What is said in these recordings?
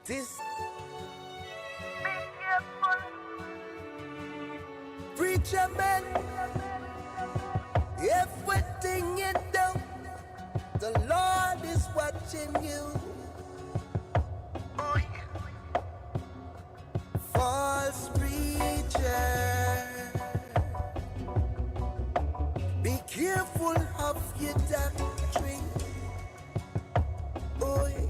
This preacher man, everything you do, the Lord is watching you. Oh, yeah. False preacher, be careful of your doctrine. Oh, yeah.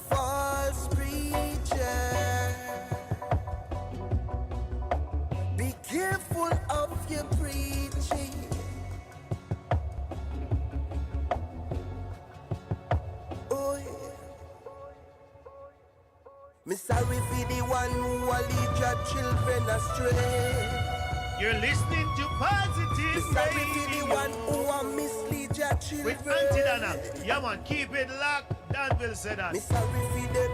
False preacher, be careful of your preaching. Oh yeah. Me sorry for the one who will lead your children astray. You're listening to Positive Me sorry Radio for the one who will mislead your children. with Aunty Donna. Yeah man, keep it locked. Danville said that. Me sorry for them.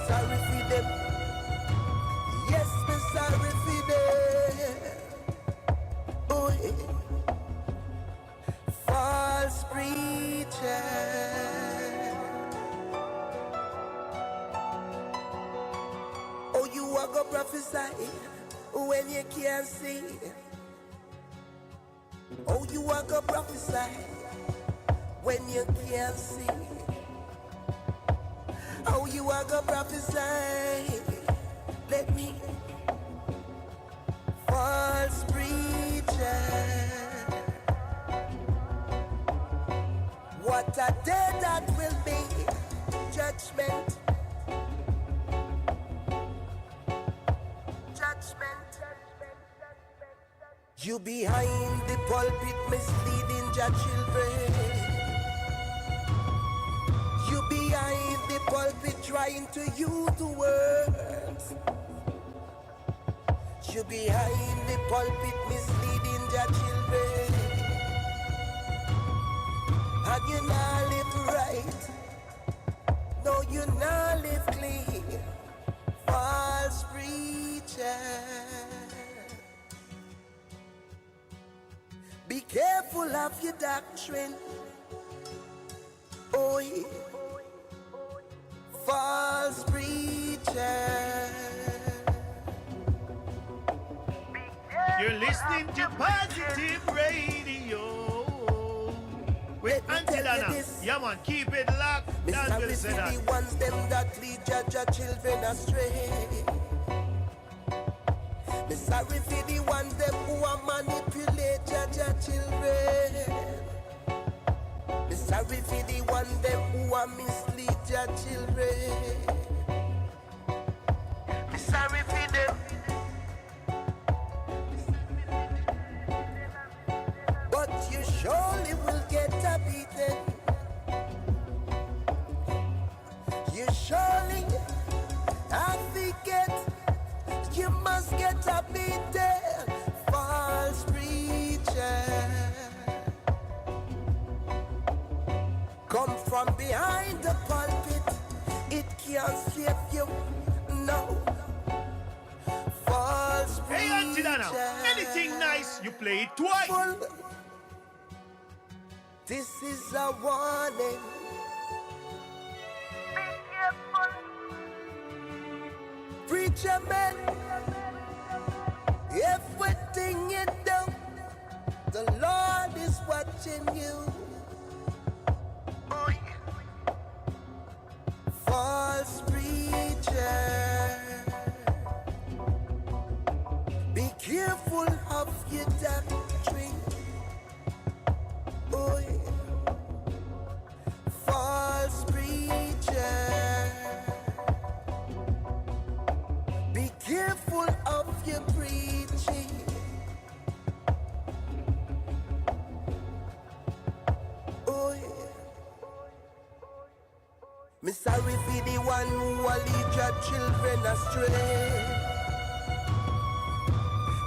Sorry for them. Yes, me sorry for them. Oh yeah. False preacher. Oh, you are go prophesy when you can't see. Oh, you are go prophesy when you can't see. Oh, you are go prophesy. Let me. False preacher. What a day that will be. Judgment. Judgment. You behind the pulpit misleading your children. You behind the pulpit trying to use the words. You behind the pulpit misleading your children. And you not live right. No, you not live clean. False preacher. Be careful of your doctrine. Oh yeah. False preacher. You're listening to Positive Radio with Aunty Donna. Yeah man, keep it locked. Danville said that. The ones them that lead your children astray. Me sorry for the ones them who are manipulate your children. Me sorry for the ones them who are mislead your children. Me sorry for them. But you surely will get a beating. You surely have to get. You must get a beating. False preacher. Come from behind the pulpit. It can't save you. No. False preacher. Hey Aunty Donna, anything nice, you play it twice. This is a warning. Be careful. Preacher man, everything you do, the Lord is watching you. Oh, yeah. False preacher, be careful of your doctrine. Oh yeah. False preacher, be careful of your preaching. Oh yeah. Me sorry for the one who will lead your children astray.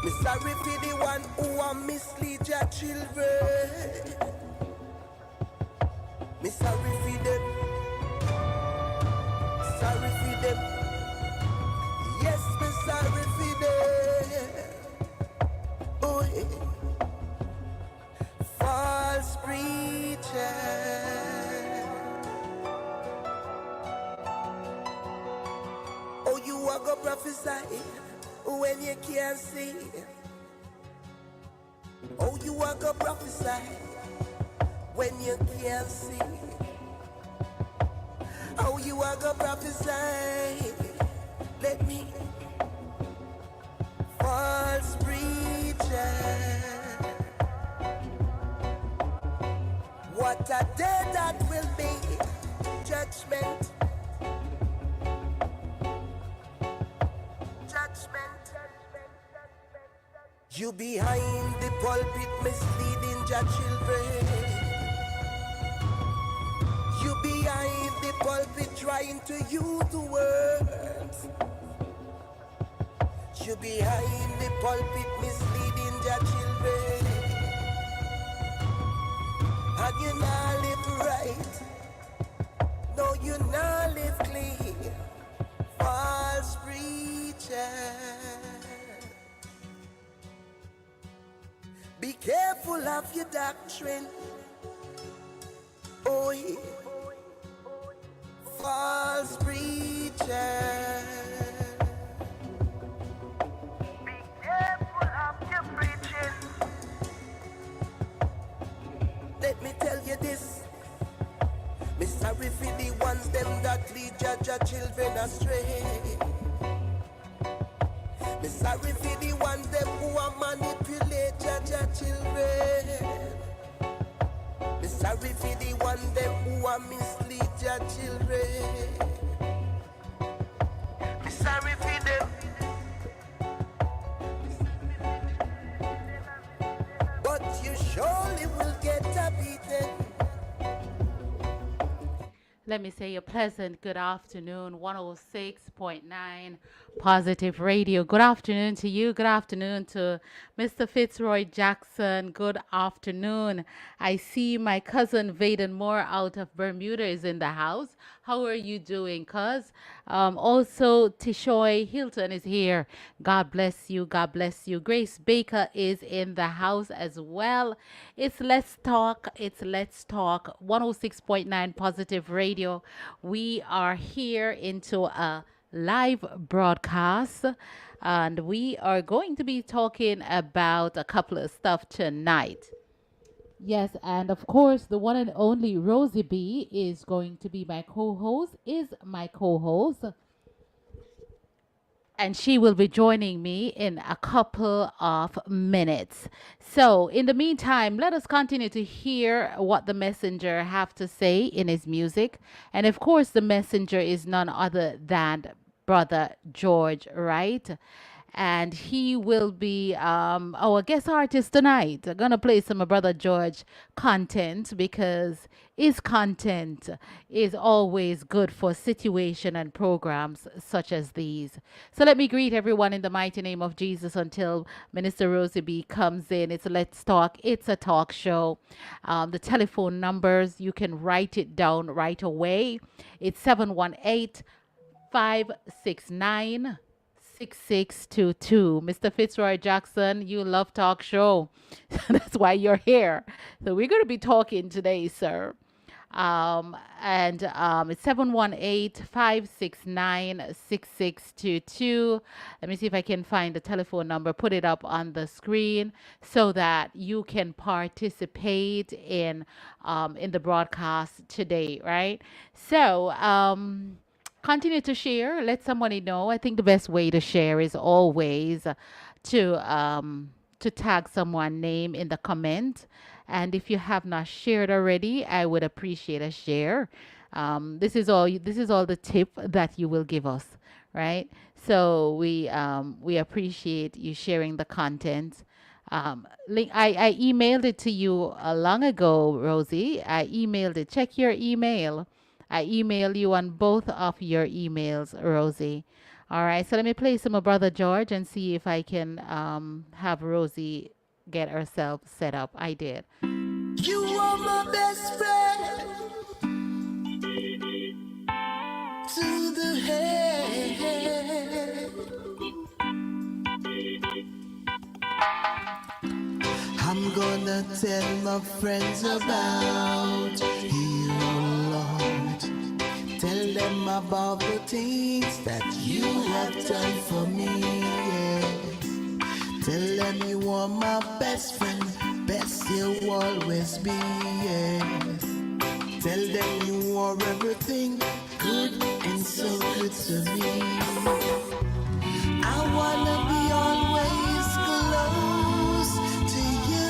Me sorry for the one who will mislead your children. Me sorry for them. Sorry for them. Yes, me sorry for them. Oh yeah. False preacher. go prophesy when you can't see. Oh, you are go prophesy when you can't see. Oh, you are go prophesy. Let me. False preacher. What a day that will be. Judgment. You behind the pulpit misleading your children. You behind the pulpit trying to use the words. You behind the pulpit misleading your children. And you not live right. No, you not live clean. False preacher. Be careful of your doctrine. Oh, yeah. False preacher. Be careful of your preaching. Let me tell you this. Me sorry for the ones them that lead your children astray. Me sorry for the ones them who are manipulate your children. Me sorry for the ones them who are mislead your children. Me sorry for them. But you surely will get a beating. Let me say a pleasant good afternoon, 106.9 Positive Radio. Good afternoon to you. Good afternoon to Mr. Fitzroy Jackson. Good afternoon. I see my cousin Vaden Moore out of Bermuda is in the house. How are you doing, cuz? Also, Tishoy Hilton is here. God bless you. God bless you. Grace Baker is in the house as well. It's Let's Talk. It's Let's Talk. 106.9 Positive Radio. We are here into a live broadcast, and we are going to be talking about a couple of stuff tonight. Yes, and of course, the one and only Rosey B is going to be my co-host, and she will be joining me in a couple of minutes. So in the meantime, let us continue to hear what the messenger have to say in his music. And of course, the messenger is none other than Brother George, right? And he will be our guest artist tonight. I'm going to play some of Brother George content because his content is always good for situation and programs such as these. So let me greet everyone in the mighty name of Jesus until Minister Rosey B comes in. It's Let's Talk. It's a talk show. The telephone numbers, you can write it down right away. It's 718-569 6622. Mr. Fitzroy Jackson, you love talk show. That's why you're here. So we're going to be talking today, sir. It's 718-569-6622. Let me see if I can find the telephone number, put it up on the screen so that you can participate in the broadcast today, right? So, continue to share. Let somebody know. I think the best way to share is always to tag someone's name in the comment. And if you have not shared already, I would appreciate a share. This is all the tip that you will give us, right? So we appreciate you sharing the content. I emailed it to you long ago, Rosey. I emailed it. Check your email. I email you on both of your emails, Rosey. All right, so let me play some of Brother George and see if I can have Rosey get herself set up. I did. You are my best friend to the head. I'm gonna tell my friends about you, Lord. Tell them them about the things that you have done for me. Yeah. Tell them you are my best friend, best you'll always be. Yeah. Tell them you are everything good and so good to me. I wanna be always close to you.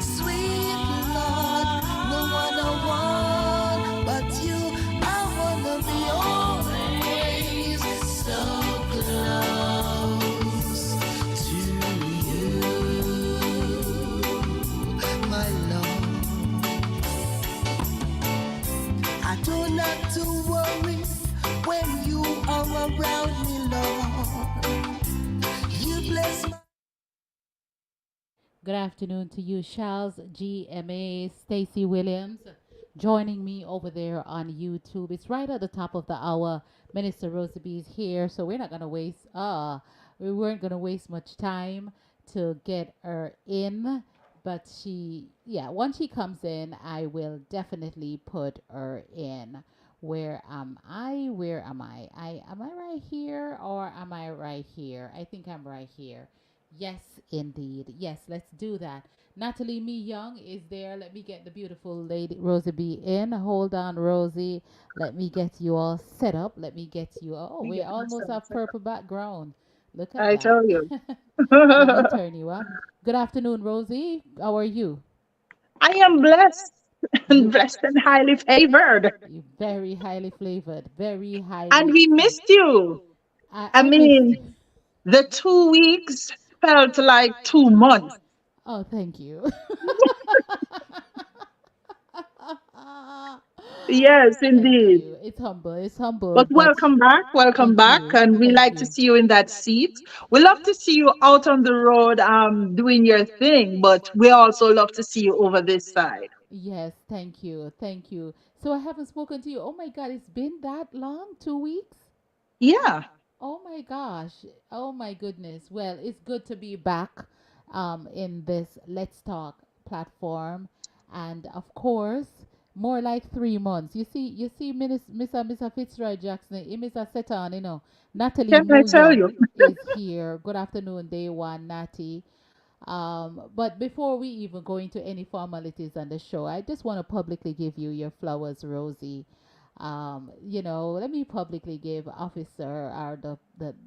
Sweet Lord, no one I want but you. I wanna be always so close to you, my Lord. I don't have to worry when you are around me, Lord. You bless my Good afternoon to you, Charles GMA, Stacy Williams, joining me over there on YouTube. It's right at the top of the hour. Minister Rosey is here, so we weren't gonna waste much time to get her in. But once she comes in, I will definitely put her in. Where am I? Where am I? Am I right here or am I right here? I think I'm right here. Yes, indeed. Yes, let's do that. Natalie Me Young is there. Let me get the beautiful lady Rosie B in. Hold on, Rosie. Let me get you all set up. Let me get you. Oh, we almost have purple background. Look at I that. tell you. Let me I turn you up. Good afternoon, Rosie. How are you? am blessed and You, blessed and highly favored. you very highly flavored, very And highly. we missed you. I I missed you. mean, the 2 weeks felt like 2 months. Oh, thank you. Yes, Thank indeed. you. It's humble. It's humble, But but welcome back. Welcome thank back. you. And we Thank like to you. see you in that seat. We love to see you out on the road doing your thing, but we also love to see you over this side. Yes, thank you. Thank you. So I haven't spoken to you. Oh my God, it's been that long? 2 weeks? Yeah. Oh my gosh. Oh my goodness. Well, it's good to be back in this Let's Talk platform. And of course, more like 3 months. You see, Mr. Fitzroy Jackson, he Mr. Setan, Natalie Can I tell you? Muyong is here. Good afternoon, day one, Natty. But before we even go into any formalities on the show, I just want to publicly give you your flowers, Rosie. Let me publicly give officer or the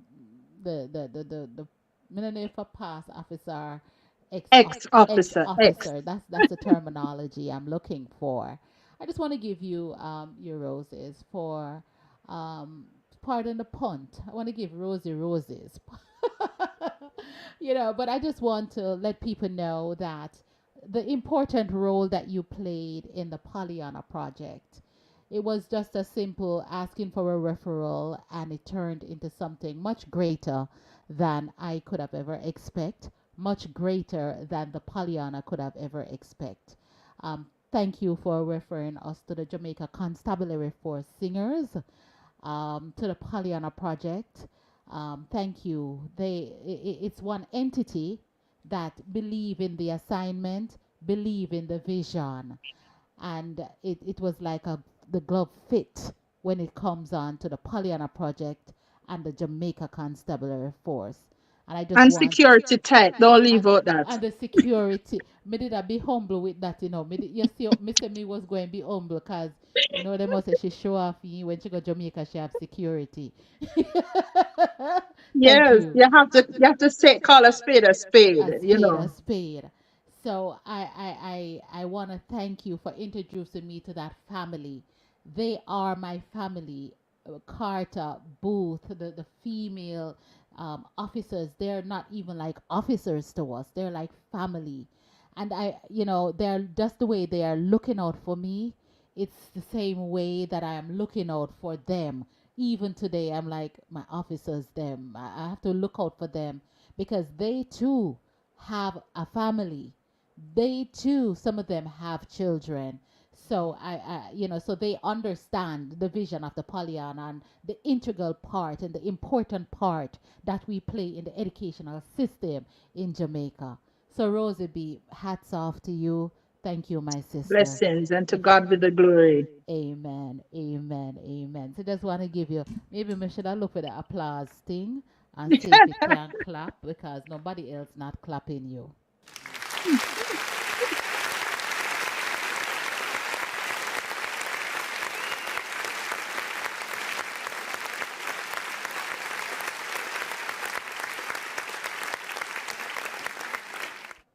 millionaire for pass officer, Ex ex officer, ex. officer. That's the terminology I'm looking for. I just want to give you your roses for pardon the punt. I want to give Rosie roses. But I just want to let people know that the important role that you played in the Pollyanna project. It was just as simple asking for a referral, and it turned into something much greater than I could have ever expect, much greater than the Pollyanna could have ever expect. Thank you for referring us to the Jamaica Constabulary Force Singers, to the Pollyanna Project. Thank you. It's one entity that believe in the assignment, believe in the vision, and it was like the glove fit when it comes on to the Pollyanna Project and the Jamaica Constabulary Force. And I just And want security tight. Don't leave out that. and the security. Me did I be humble with that, you see, me say me was going to be humble because, they must say she show off when she go Jamaica, she have security. Thank Yes, you. you have to say call a spade a spade, A you spade, a know. spade. So I want to thank you for introducing me to that family. They are my family. Carter, Booth, the female officers, they're not even like officers to us. They're like family. And they're just the way they are looking out for me. It's the same way that I am looking out for them. Even today, I'm like my officers, them. I have to look out for them because they too have a family. They too, some of them have children. So so they understand the vision of the Pollyanna and the integral part and the important part that we play in the educational system in Jamaica. So Rosie B, hats off to you. Thank you, my sister. Blessings, and to If God be the glory. Amen, amen, amen. So just want to give you, maybe we should have look for the applause thing and see if it can clap because nobody else not clapping you.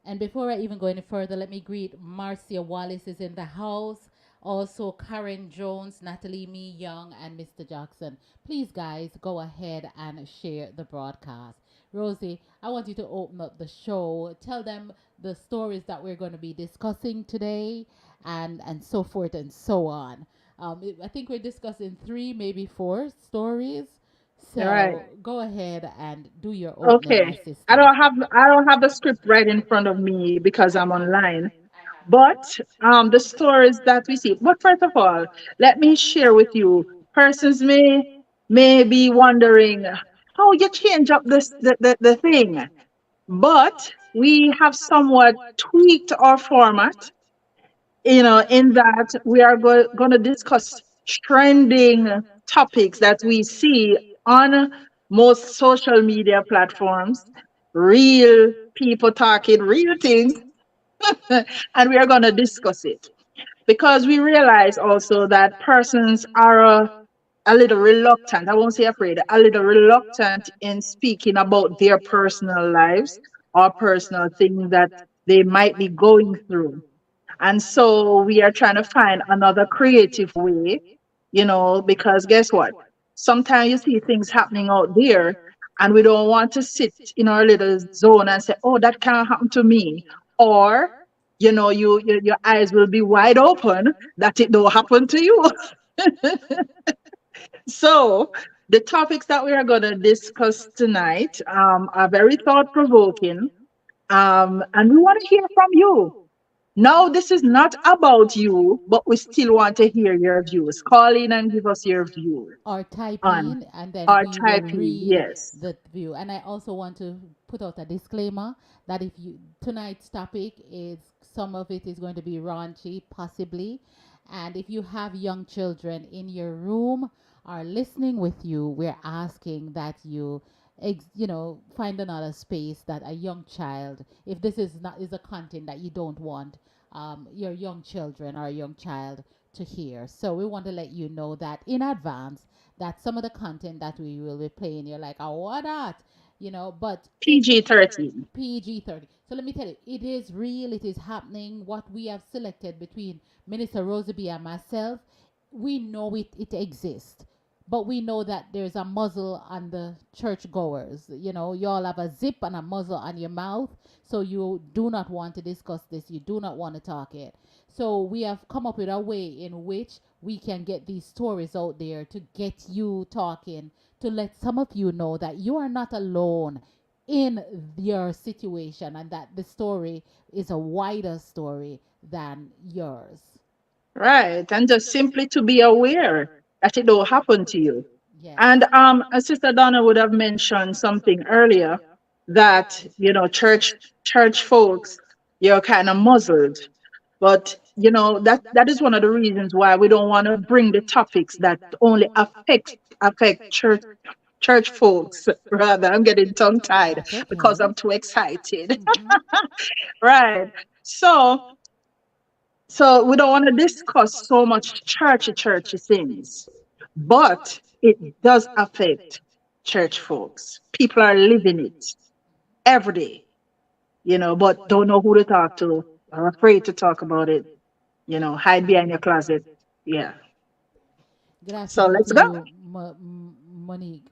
And before I even go any further, let me greet Marcia Wallace is in the house. Also, Karen Jones, Natalie Me Young, and Mr. Jackson. Please, guys, go ahead and share the broadcast. Rosie, I want you to open up the show. Tell them the stories that we're going to be discussing today, and so forth and so on. I think we're discussing three, maybe four stories. All right. So go ahead and do your opening, my Okay. sister. I don't have the script right in front of me because I'm online. But the stories that we see. But first of all, let me share with you. Persons may be wondering how you change up the thing. But we have somewhat tweaked our format, in that we are going to discuss trending topics that we see on most social media platforms, real people talking real things, and we are going to discuss it because we realize also that persons are a little reluctant. I won't say afraid, a little reluctant in speaking about their personal lives or personal things that they might be going through. And so we are trying to find another creative way, because guess what? Sometimes you see things happening out there and we don't want to sit in our little zone and say, oh, that can't happen to me. Or, your eyes will be wide open that it don't happen to you. So the topics that we are going to discuss tonight are very thought provoking. And we want to hear from you. No, this is not about you, but we still want to hear your views. Call in and give us your view Or type on in and then our we will type in. read Yes. the view. And I also want to put out a disclaimer that if you tonight's topic is some of it is going to be raunchy, possibly. And if you have young children in your room or listening with you, we're asking that you find another space that a young child, if this is not is a content that you don't want your young children or young child to hear. So we want to let you know that in advance that some of the content that we will be playing, you're like, oh, what that? But it's PG 13. PG 30. So let me tell you, it is real, it is happening. What we have selected between Minister Roseby and myself, we know it exists. But we know that there's a muzzle on the churchgoers. You all have a zip and a muzzle on your mouth. So you do not want to discuss this. You do not want to talk it. So we have come up with a way in which we can get these stories out there to get you talking, to let some of you know that you are not alone in your situation and that the story is a wider story than yours. Right. And just simply to be aware that it don't happen to you. Yes. And Sister Donna would have mentioned something earlier that, church folks, you're kind of muzzled. But that is one of the reasons why we don't want to bring the topics that only affect church folks. Rather, I'm getting tongue tied That's because okay. I'm too excited. Mm-hmm. Right. So we don't want to discuss so much churchy things, but it does affect church folks. People are living it every day, but don't know who to talk to, are afraid to talk about it, hide behind your closet. Yeah. Good So afternoon let's to go. you, Monique.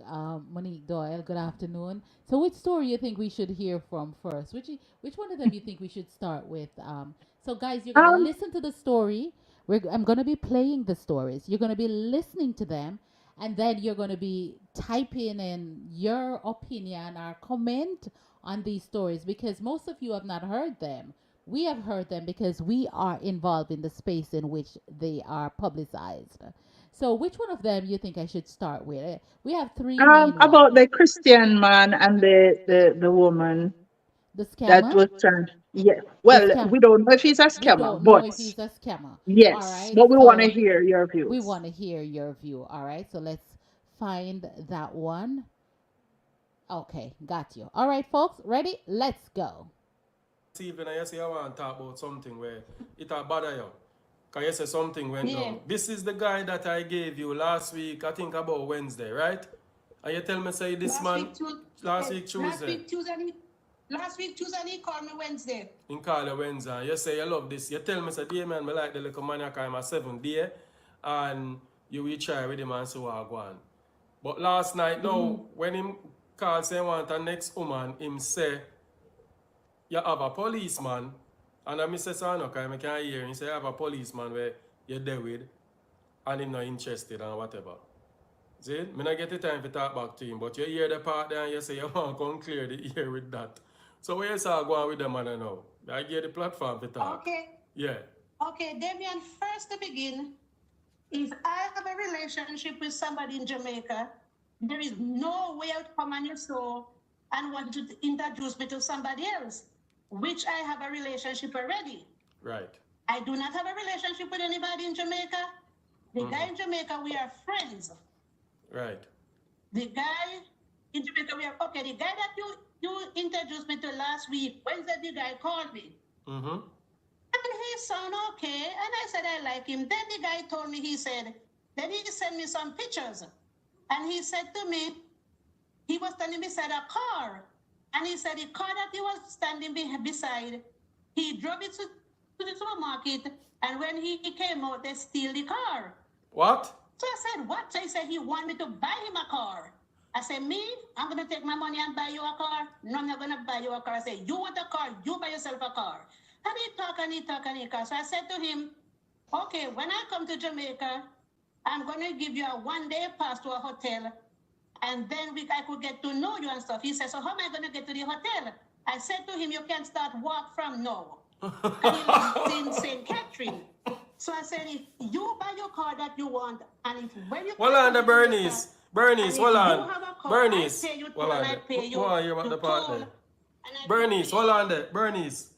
Monique Doyle. Good afternoon. So, which story you think we should hear from first? Which one of them you think we should start with? So, guys, you're gonna Um, listen to the story. I'm gonna be playing the stories. You're gonna be listening to them, and then you're gonna be typing in your opinion or comment on these stories because most of you have not heard them. We have heard them because we are involved in the space in which they are publicized. So, which one of them you think I should start with? We have three main ones. about the Christian man and the woman. The that scammer? was trying. Yeah. The Well, scam. we don't know if he's a We scammer, don't know but if he's a scammer. All yes, right. but we want to So hear your we views. want to hear your view. All right. So let's find that one. Okay. Got you. All right, folks. Ready? Let's go. Even I say I want to talk about something where it a bother you. Because you say something went down. This is the guy that I gave you last week, I think about Wednesday, right? And you tell me, say, this man, last week Tuesday. Last week Tuesday, he called me Wednesday. In call you Wednesday. You say you love this. You tell me, say, dear man, I like the little man, I call him a 7 day. And you will try with him and so I go on. But last night, now, when him call say want a next woman, him say, you have a policeman, and I say, so no, because I can't hear him say, you have a policeman where you're there with, and him not interested and whatever. See, I not get the time to talk back to him, but you hear the part there and you say, you want to come clear the ear with that. So where you say go on with the man now? I give the platform to talk. Okay. Yeah. Okay, Damian, first to begin, if I have a relationship with somebody in Jamaica, there is no way I would come on your show and want to introduce me to somebody else, which I have a relationship already. Right. I do not have a relationship with anybody in Jamaica. The guy in Jamaica, we are friends. Right. The guy in Jamaica, we are okay. The guy that you introduced me to last week, Wednesday, the guy called me. Mm-hmm. And he sound okay. And I said, I like him. Then the guy told me, then he sent me some pictures. And he said to me, he was standing beside a car. And he said the car that he was standing beside, he drove it to the supermarket. And when he came out, they steal the car. What? So I said, what? So he said he wanted me to buy him a car. I said, me? I'm going to take my money and buy you a car? No, I'm not going to buy you a car. I said, you want a car? You buy yourself a car. And he talk and he talk and he talk. So I said to him, okay, when I come to Jamaica, I'm going to give you a one-day pass to a hotel. And then I could get to know you and stuff. He said, so how am I going to get to the hotel? I said to him, you can start walk from now. And he lives in St. Catherine. So I said, if you buy your car that you want, and if when you Hold on, the Bernice. Bernice, hold on. Bernice. I pay you Hold on. I pay you. Hold on, hear about the part toll, there. and I Bernice, pay hold on there. Bernice.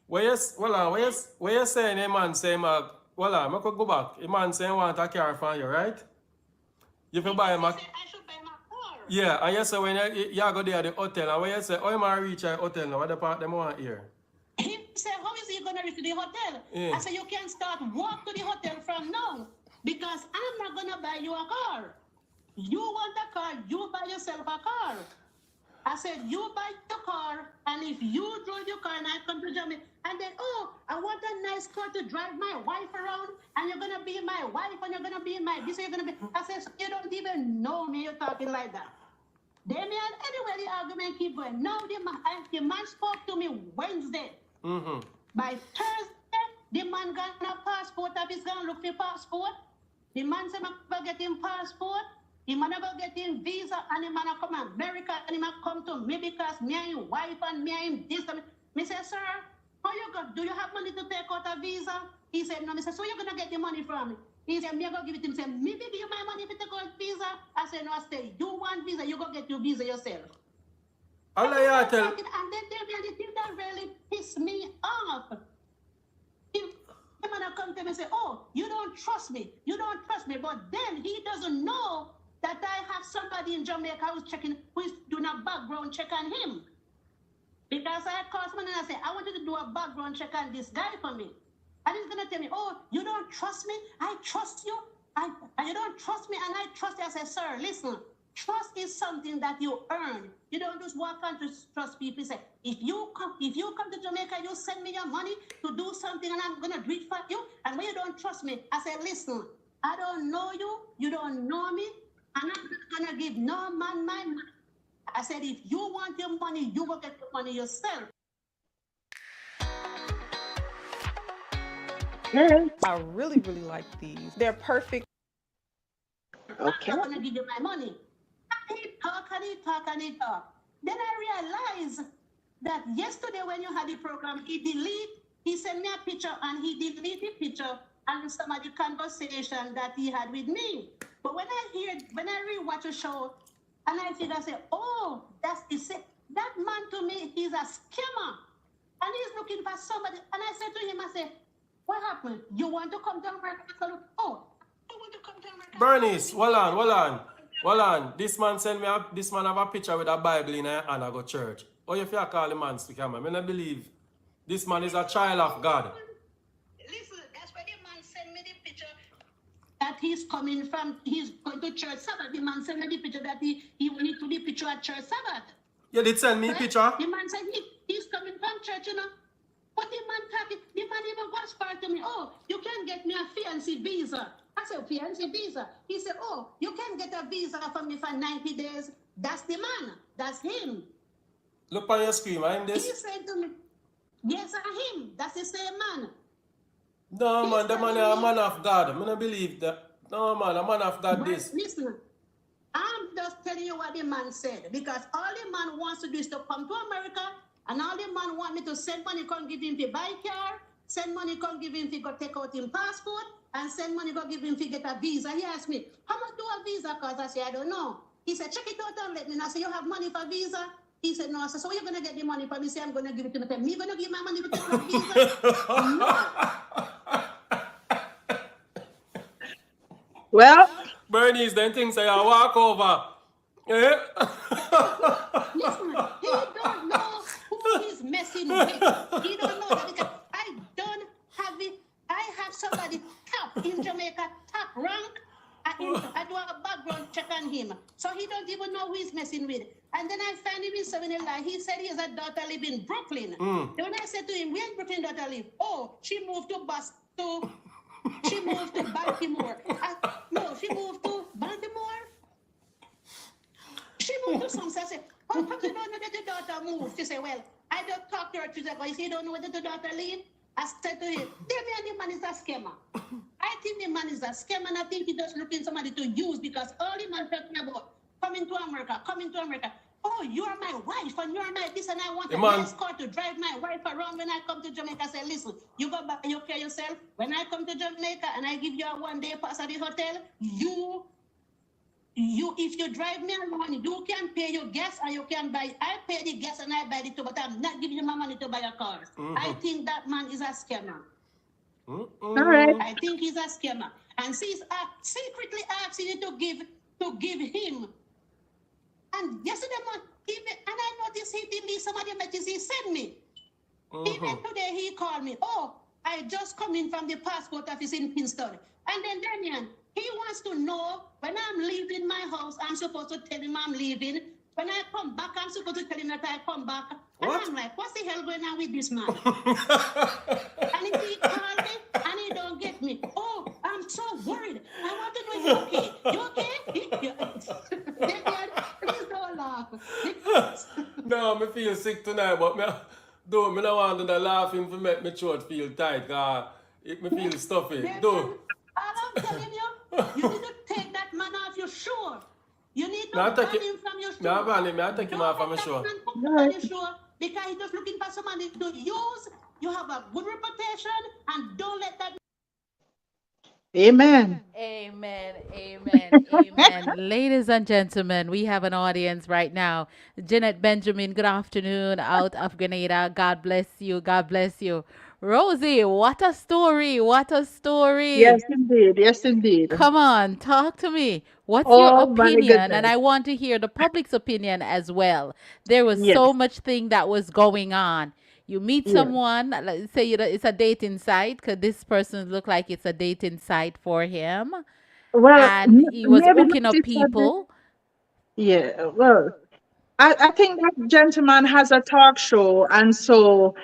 Where you saying a man say, hold on, I could go back. A man saying want a car from you, right? You can buy him a... I should buy my car. Yeah, and you say when you go there at the hotel, and when you say, oh, you might reach a hotel now, what the part them want here? He said, how is he going to reach the hotel? Yeah. I said, you can start walk to the hotel from now because I'm not going to buy you a car. You want a car, you buy yourself a car. I said, you buy your car, and if you drive your car and I come to Jamaica, and then, oh, I want a nice car to drive my wife around, and you're going to be my wife, and you're going to be my this, you're going to be... I said, you don't even know me, you're talking like that. Damian, anyway, the argument keep going. No, the man spoke to me Wednesday. Mm-hmm. By Thursday, the man got a passport office gonna look for passport. The man said, I'm get him passport. The man never get him visa, and the man come to America, and he man come to me because me and his wife and me and him this. Me say, sir, how you got? Do you have money to take out a visa? He said, no. Me say, so you're gonna get the money from me? He said, me I go give it to him. He said, me give you my money to take out visa. I said, no, I say, you want visa, you go get your visa yourself. All I tell. And then the thing that really pissed me off. The man come to me and say, oh, you don't trust me. You don't trust me. But then he doesn't know that I have somebody in Jamaica who's doing a background check on him. Because I called someone and I said, I want you to do a background check on this guy for me. And he's going to tell me, oh, you don't trust me? I trust you. And you don't trust me and I trust you. I said, sir, listen. Trust is something that you earn. You don't just walk on to trust people. Say, if you come to Jamaica, you send me your money to do something and I'm gonna do it for you. And when you don't trust me, I said, listen, I don't know you, you don't know me, and I'm not gonna give no man my money. I said, if you want your money, you will get the money yourself. Yeah. I really, really like these. They're perfect. Okay. I'm not gonna give you my money. And he talk and he talk and he talk. Then I realized that yesterday when you had the program, he sent me a picture and he deleted the picture and some of the conversation that he had with me. But when I rewatch a show and I figure, I say, oh, That man to me, he's a scammer. And he's looking for somebody. And I said to him, I said, what happened? You want to come to America? I said, oh, you want to come to America? Bernice, hold on. This man have a picture with a Bible in her and I go church. Oh, you feel call the man to camera. I don't believe this man is a child of God. Listen, that's why the man sent me the picture that he's coming from, he's going to church Sabbath. The man sent me the picture that he went to the picture at church Sabbath. You did send me a picture? The man said he's coming from church, you know. But the man talking, the man even goes far to me, oh, you can get me a fiancé visa. I said, fiancé visa? He said, oh, you can get a visa for me for 90 days. That's the man. That's him. Look on your screen, I'm this. He said to me, yes, I'm him. That's the same man. No, man, the man is a man of God. I don't believe that. No, man, a man of God But this. listen, I'm just telling you what the man said, because all the man wants to do is to come to America, and all the man want me to send money, come give him to buy car, send money, come give him to go take out him passport, and send money, go give him to get a visa. He asked me, how much do a visa cost? I said, I don't know. He said, check it out and let me know. I said, you have money for visa? He said, no. I said, so you're going to get the money for me? Say, I'm going to give it to me. Me going to give my money to take a visa? No. Well, Bernice, then things say I walk over. Eh? Listen, he don't know who he's messing with. He don't know that because I don't have it. I have somebody top in Jamaica, top rank. I do a background check on him. So he don't even know who he's messing with. And then I found him in 7-Eleven. He said he has a daughter live in Brooklyn. Then when I said to him, where in Brooklyn daughter live? Oh, she moved to she moved to Baltimore. No, she moved to Baltimore. She moved to some. I said, how come you don't know that the daughter moved? She said, well, I don't talk to her. She said, well, you don't know where the daughter live? I said to him, the man is a scammer. I think the man is a scammer, and I think he's just looking somebody to use, because all the man talking about coming to America. Oh, you're my wife, and you're my this, and I want a nice car to drive my wife around when I come to Jamaica. I say, listen, you go back and you care yourself. When I come to Jamaica and I give you a 1-day pass at the hotel, if you drive me around, you can pay your gas and you can buy. I pay the gas and I buy the too, but I'm not giving you my money to buy a car. I think that man is a scammer. all right. I think he's a scammer, and she's secretly asking you to give him. And yesterday, and I noticed he deleted some of the messages he sent me. Even today, he called me. Oh, I just come in from the passport office in Kingston. And then Damian, he wants to know when I'm leaving my house, I'm supposed to tell him I'm leaving. When I come back, I'm supposed to tell him that I come back. And I'm like, what's the hell going on with this man? And he called me and he don't get me. Oh, I'm so worried. I want to know if you're okay. You okay? Damian, please don't laugh. No, I feel sick tonight, but I don't want to laughing to make my throat feel tight. It me feel stuffy. Damian, all I'm telling you, you need to take that man off your shoe. You need to ban him from your shoe. I take him off from my shoe. Because he's just looking for somebody to use. You have a good reputation, and don't let that. Amen. Amen, amen, amen. Ladies and gentlemen, we have an audience right now. Jeanette Benjamin, good afternoon, out of Grenada. God bless you. God bless you. Rosie, what a story. What a story. Yes, indeed. Yes, indeed. Come on, talk to me. What's your Oh, my opinion? And goodness. I want to hear the public's opinion as well. There was Yes, so much thing that was going on. You meet yes. someone, let's say it's a dating site, because this person look like it's a dating site for him, Well, and he was maybe hooking not up this, people. yeah, well, I think that gentleman has a talk show, and so,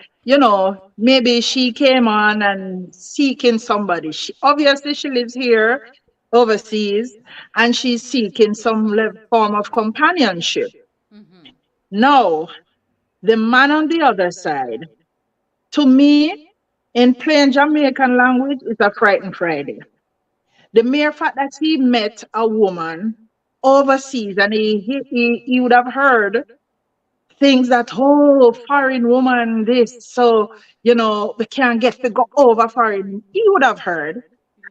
maybe she came on and seeking somebody. Obviously, she lives here overseas, and she's seeking some form of companionship. Hmm. Now, the man on the other side, to me, in plain Jamaican language, is a frightened Friday. The mere fact that he met a woman overseas, and he would have heard things that, oh, foreign woman, this, so, we can't get to go over foreign. He would have heard.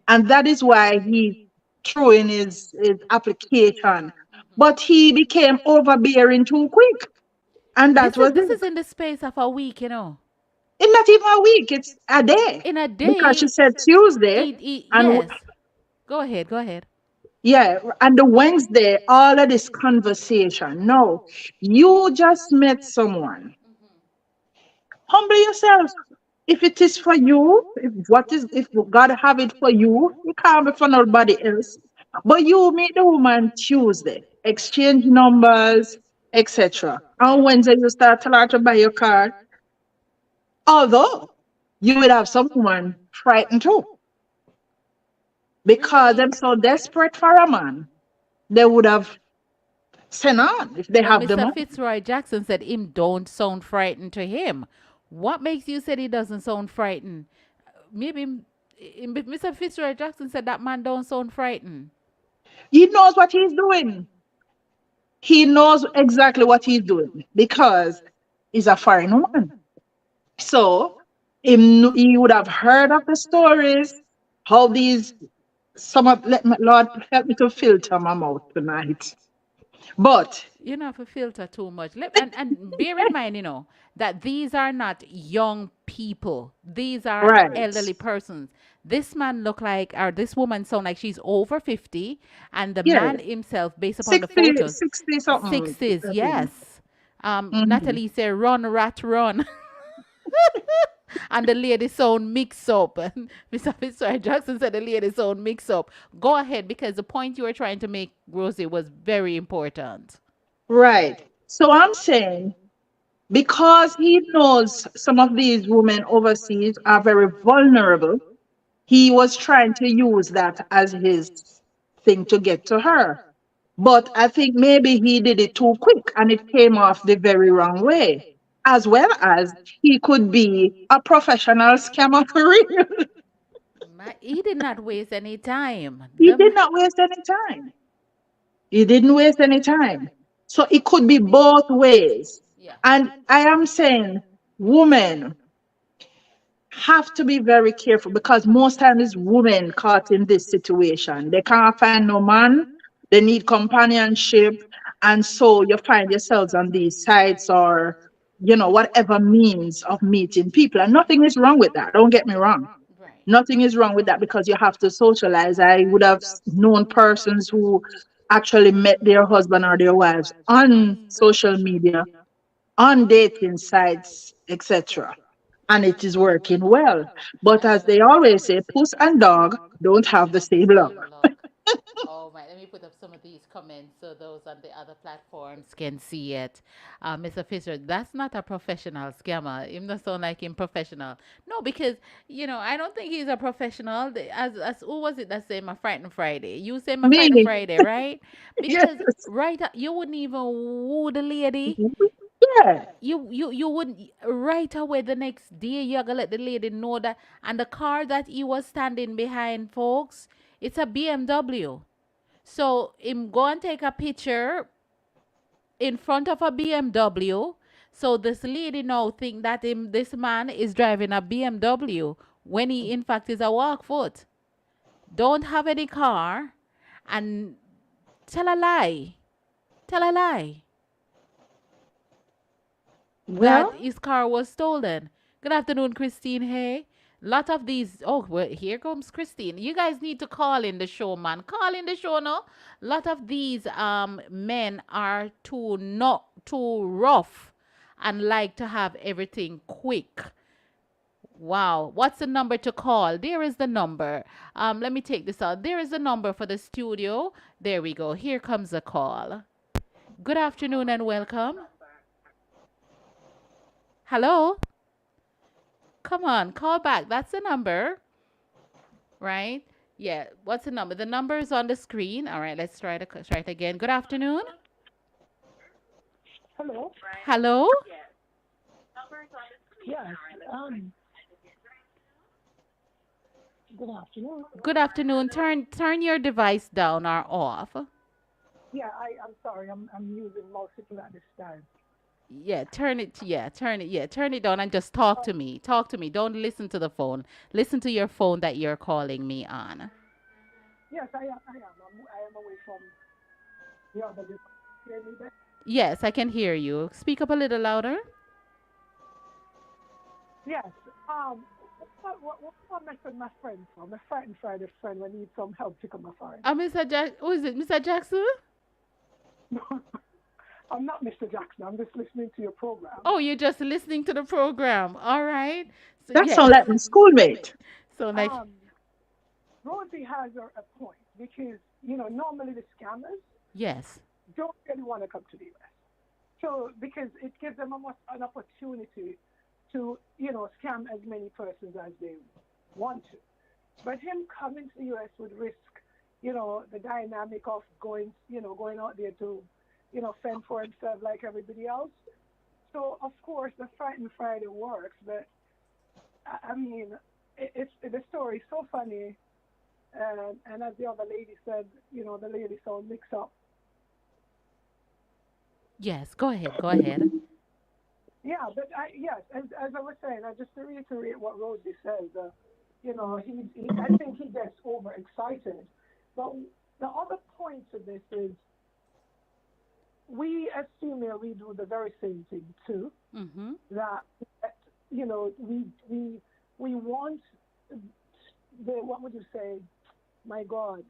And that is why he threw in his application. But he became overbearing too quick. And that was This it. is in the space of a week, you know. It's not even a week, it's a day. In a Because she day, said Tuesday, and yes. Go ahead, go ahead. yeah, and the Wednesday, all of this conversation. No, you just met someone. Humble yourself. If it is for you, if God have it for you, you can't be for nobody else. But you meet the woman Tuesday, exchange numbers, etc. On Wednesday you start to her to buy your car. Although you would have someone frightened too. Because Really? I'm so desperate for a man, they would have sent on if they But have the Mr. money. Fitzroy Jackson said him don't sound frightened to him. What makes you say he doesn't sound frightened? Maybe Mr. Fitzroy Jackson said that man don't sound frightened. He knows what he's doing. He knows exactly what he's doing because he's a foreign woman. So he would have heard of the stories, how these some of Lord help me to filter my mouth tonight. But You know, if you filter too much. And bear in mind, you know, that these are not young people. These are right. elderly persons. This man look like, or this woman sound like she's over 50, and the Yeah. man himself, based upon the 60, photos, 60 something. 60s, I think. yes. Mhm. Natalie said, "Run, rat, run." And the lady sound mix up. And Mr. Fitzroy Jackson said the lady sound mix up. Go ahead, because the point you were trying to make, Rosie, was very important. Right. So I'm saying because he knows some of these women overseas are very vulnerable, he was trying to use that as his thing to get to her. But I think maybe he did it too quick and it came off the very wrong way. As well as he could be a professional scammer for real. He did not waste any time. He did not waste any time. He didn't waste any time. So it could be both ways. Yeah. And I am saying, women have to be very careful because most times it's women caught in this situation. They can't find no man, they need companionship, and so you find yourselves on these sites or whatever means of meeting people. And nothing is wrong with that. Don't get me wrong. Right. Nothing is wrong with that because you have to socialize. I would have known persons who actually met their husband or their wives on social media, on dating sites, etc. And it is working well. But as they always say, puss and dog don't have the same luck. Same luck. Oh my, let me put up some of these comments so those on the other platforms can see it. Mr. Fisher, that's not a professional scammer. Him not sound like him professional. No, because I don't think he's a professional. As who was it that say my Frightened Friday? You say my Frightened Me, Friday, right? yes. Because you wouldn't even woo the lady. Yeah. You wouldn't right away the next day you're gonna let the lady know that, and the car that he was standing behind, folks, it's a BMW. So him go and take a picture in front of a BMW. So this lady now think that this man is driving a BMW when he in fact is a walk foot. Don't have any car and tell a lie. Tell a lie that Well, his car was stolen. Good afternoon, Christine. Hey. Lot of these. Oh, well, here comes Christine. You guys need to call in the show, man. Call in the show, no. Lot of these men are too rough and like to have everything quick. Wow. What's the number to call? There is the number. Let me take this out. There is the number for the studio. There we go. Here comes the call. Good afternoon and welcome. Hello? Come on, call back. That's the number, right? Yeah. What's the number? The number is on the screen. All right, let's try it again. Good afternoon. Hello. Hello? Yes. Good afternoon. Good afternoon. Turn your device down or off. Yeah, I'm sorry. I'm using multiple at this time. Yeah, turn it. Yeah, turn it. Yeah, turn it down and just talk to me. Talk to me. Don't listen to the phone. Listen to your phone that you're calling me on. Yes, I am. I am away from the other. Hear me there? Yes, I can hear you. Speak up a little louder. Yes. What mess with my friend for? My frightened Friday friend when need some help pick up my phone. Mr. Who is it? Mr. Jackson? I'm not Mr. Jackson. I'm just listening to your program. Oh, you're just listening to the program. All right. So That sound yes. like my schoolmate. So like Um, Rosey has a point because normally the scammers yes. don't really want to come to the US. So because it gives them an opportunity to scam as many persons as they want to. But him coming to the US would risk the dynamic of going out there to fend for himself like everybody else. So of course the Frightened Friday works, but I mean it's the story is so funny, and as the other lady said, the lady so mixed up. Yes, go ahead. Go ahead. Yeah, but yes, as I was saying, just to reiterate what Rosie says, I think he gets overexcited. But the other point to this is we as female, we do the very same thing too. Mm-hmm. That we want what would you say? My God,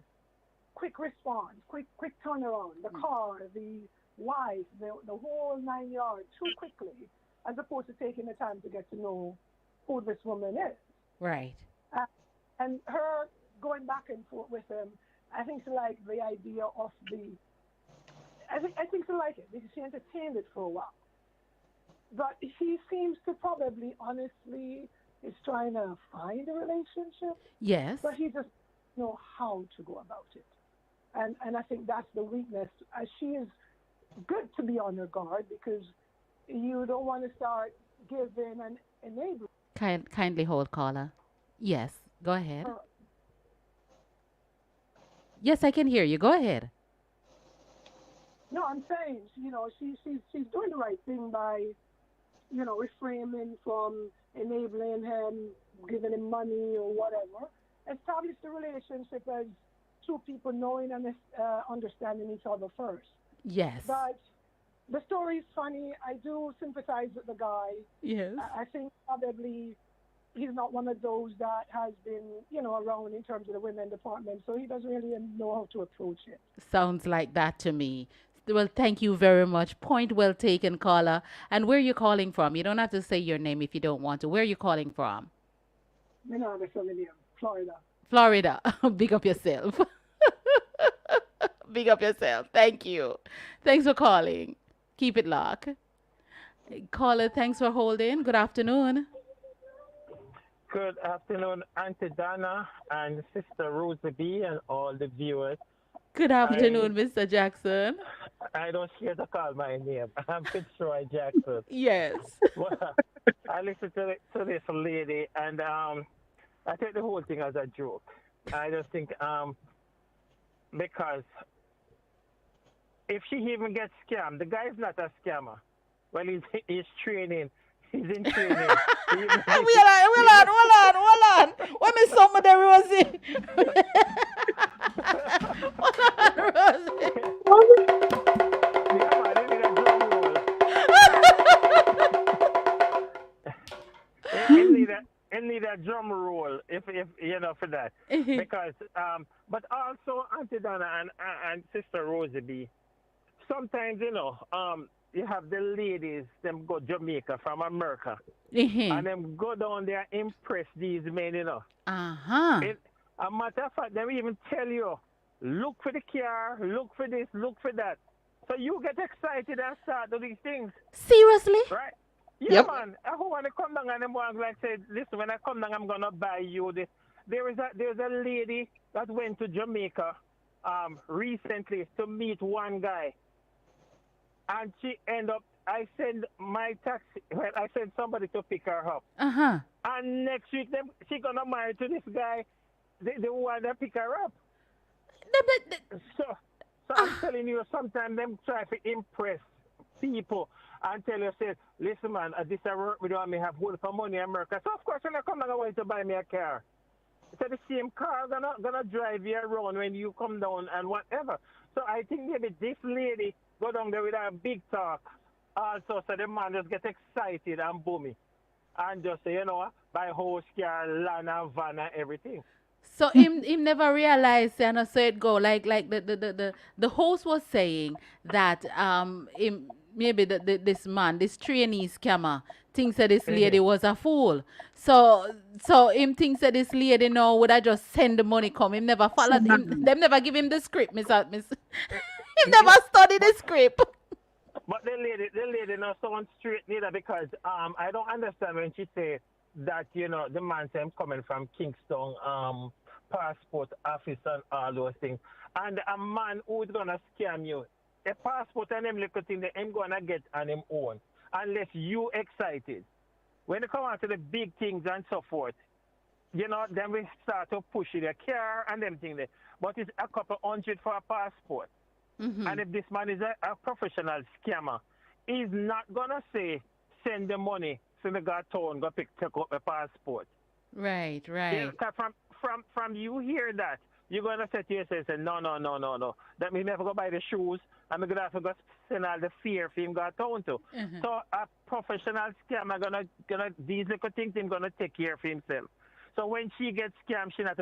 quick response, quick turnaround, the car, the wife, the whole 9 yards too quickly, as opposed to taking the time to get to know who this woman is. Right. And her going back and forth with him, I think she liked the idea of I think she liked it because she entertained it for a while. But he seems to probably, honestly, is trying to find a relationship. Yes. But he just know how to go about it. And I think that's the weakness. She is good to be on her guard because you don't want to start giving and enabling. Kindly hold, caller. Yes, go ahead. Yes, I can hear you. Go ahead. No, I'm saying, she's doing the right thing by, refraining from enabling him, giving him money or whatever. Establish the relationship as two people knowing and understanding each other first. Yes. But the story is funny. I do sympathize with the guy. Yes. I think probably he's not one of those that has been, around in terms of the women department, so he doesn't really know how to approach it. Sounds like that to me. Well, thank you very much. Point well taken, caller. And where are you calling from? You don't have to say your name if you don't want to. Where are you calling from? Florida. Florida. Big up yourself. Big up yourself. Thank you. Thanks for calling. Keep it locked. Caller, thanks for holding. Good afternoon. Good afternoon, Aunty Donna and Sister Rosey B and all the viewers. Good afternoon, Mr. Jackson. I don't care to call my name. I'm Fitzroy Jackson. Yes. Well, I listened to this lady, and I take the whole thing as a joke. I just think because if she even gets scammed, the guy's not a scammer. Well, he's training. He's in training. Hold on. What me somebody, Rosie? Hold on, Rosie. Need a drum roll if for that because but also Auntie Donna and Sister Rosey B. Sometimes you have the ladies them go Jamaica from America and them go down there impress these men A matter of fact, they even tell you look for the car, look for this, look for that. So you get excited and start do these things. Seriously? Right? Yeah, man. I want to come down and them want like say, listen, when I come down, I'm gonna buy you this. There's a lady that went to Jamaica recently to meet one guy, and she end up. I send my taxi. Well, I send somebody to pick her up. And next week, she gonna marry to this guy. The one that pick her up. So I'm telling you, sometimes them try to impress people and tell you, say, listen, man, this I work with you and me have hold for money in America. So, of course, when I come down, I want to buy me a car. So the same car gonna drive you around when you come down and whatever. So I think maybe this lady go down there with a big talk. Also, so the man just get excited and boomy and just say, you know what, buy house, car, land and van and everything. So him never realized and so it go like the host was saying that him maybe this man, this trainee scammer thinks that this lady was a fool. So him thinks that this lady now would I just send the money come. Him never followed him, them never give him the script, Miss him never studied the script. But the lady not sound straight neither because I don't understand when she say that the man say I'm coming from Kingston passport office and all those things, and a man who's gonna scam you, a passport and them little thing that him gonna get on him own unless you excited. When it come on to the big things and so forth, then we start to push it a car and them things there. But it's a couple hundred for a passport. And if this man is a professional scammer, he's not gonna say send the money so me go town go take up a passport. Right, Yeah, right. 'cause from you hear that, you're gonna say to yourself, say, no, no, no, no, no. That means me have to go buy the shoes and I'm gonna have to go send all the fear for him go town to. So a professional scammer gonna these little things him gonna take care of himself. So when she gets scammed, she not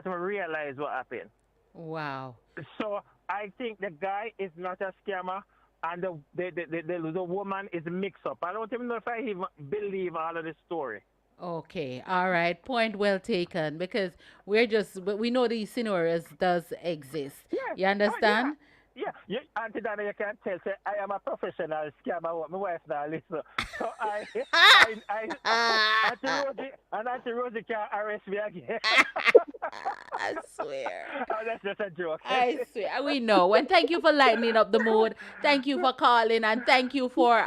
even realize what happened. Wow. So I think the guy is not a scammer, and the woman is mixed up. I don't even know if I even believe all of the story. Okay, all right. Point well taken. Because we know these scenarios does exist. Yeah. You Oh, yeah. understand? Yeah. Auntie Donna, you can tell, say, I am a professional scammer. What my wife now listen. So Auntie Rosie can't arrest me again. I swear. Oh, that's just a joke. I swear. We know. And thank you for lightening up the mood. Thank you for calling and thank you for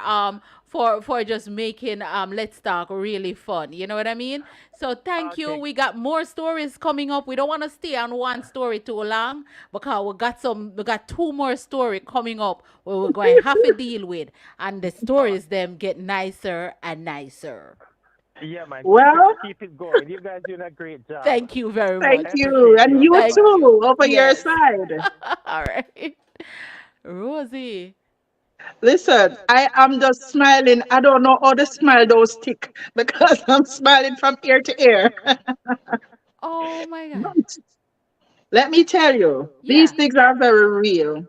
just making Let's Talk really fun. You know what I mean? So thank you. Okay. We got more stories coming up. We don't want to stay on one story too long because we got two more story coming up where we're going to have to deal with. And the stories them get nicer and nicer. Yeah, man. Well, Keep it going. You guys doing a great job. Thank you very thank much. I you. appreciate And you. you God Thank bless you. too, over your yes. side. All right. Rosie. Listen, I am just smiling. I don't know how the smile don't stick because I'm smiling from ear to ear. Oh my God. But let me tell you, these Yeah. things are very real.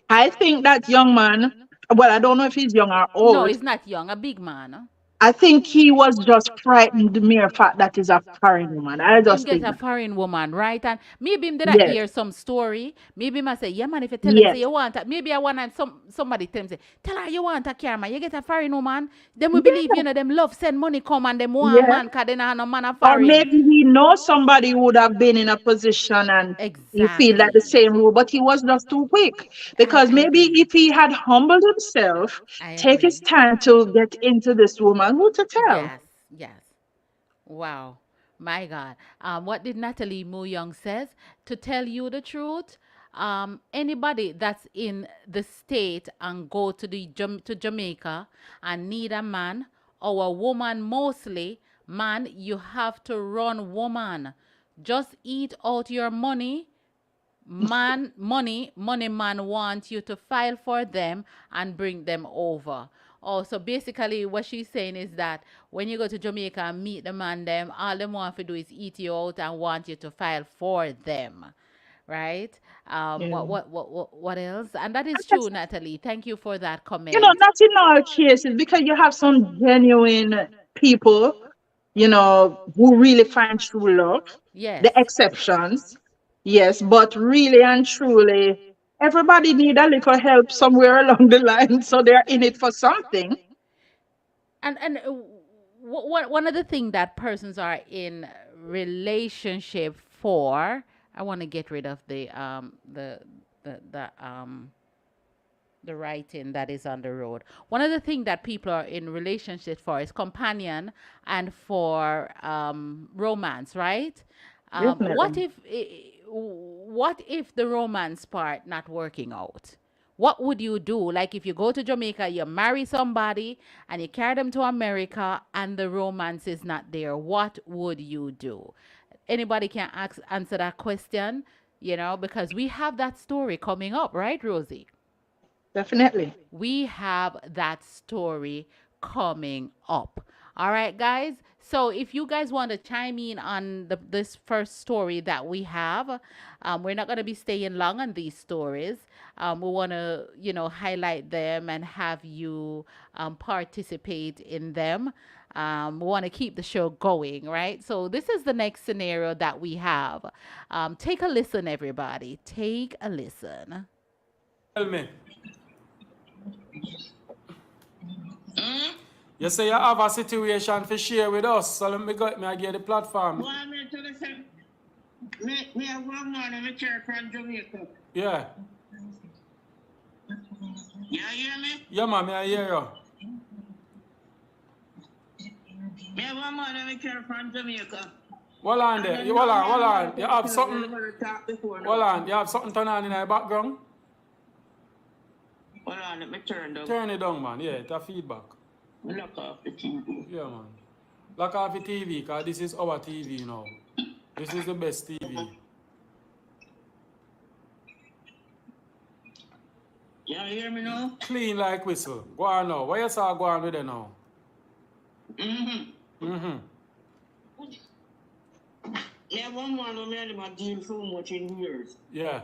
I think that young man, well, I don't know if he's young or No, old. he's not young. A big man. Huh? I think he was just frightened the mere fact that he's a foreign woman. I Him just get think a that. foreign woman, right? And maybe him did I Yes, hear some story. Maybe him I say, yeah man, if you tell him say yes, you want a, maybe I want somebody tell him say, tell her you want a car man, you get a foreign woman. Then we believe, yes, them love send money come and them want yes. man, cause they not no man a Or foreign. maybe he knows somebody who would have been in a position and he feel that the Exactly. same rule, but he was just too quick. Because I maybe agree. if he had humbled himself, I take his agree. time to get into this woman, who to tell? Yes, yes. Wow. My God. What did Natalie Moo Young says? To tell you the truth, anybody that's in the state and go to to Jamaica and need a man or a woman mostly, man, you have to run woman. Just eat out your money money man wants you to file for them and bring them over. Oh, so basically what she's saying is that when you go to Jamaica and meet the man them, all them want to do is eat you out and want you to file for them. Right? Yeah. What else? And that is true, Natalie. Thank you for that comment. Not in all cases, because you have some genuine people, who really find true love, Yes. the exceptions, yes, but really and truly, everybody need a little help somewhere along the line, so they're in it for something. And one of the things that persons are in relationship for, I want to get rid of the writing that is on the road. One of the things that people are in relationship for is companion and for romance, right? What Definitely. if what if the romance part not working out? What would you do? Like if you go to Jamaica, you marry somebody and you carry them to America and the romance is not there, what would you do? anybody can answer that question, because we have that story coming up, right, Rosie? Definitely. We have that story coming up. All right, guys. So if you guys want to chime in on this first story that we have, we're not going to be staying long on these stories. We want to, highlight them and have you participate in them. We want to keep the show going, right? So this is the next scenario that we have. Take a listen, everybody. Take a listen. Tell me. You say you have a situation to share with us, so let me I get the platform. Well, I mean, to the same. Me have one man in the church from Jamaica. Yeah. You hear me? Yeah, man, I hear you. Me have one man in the church from Jamaica. Hold on there. Hold on. You have something. Hold on. You have something turn on in the background? Hold on, let me turn down. Turn it down, man. Yeah, it's a feedback. Lock off the TV. Yeah, man. Lock off the TV, because this is our TV now. This is the best TV. You hear me now? Clean like whistle. Go on now. What you saw go on with it now? Me have one man who made my deal so much in years. Yeah.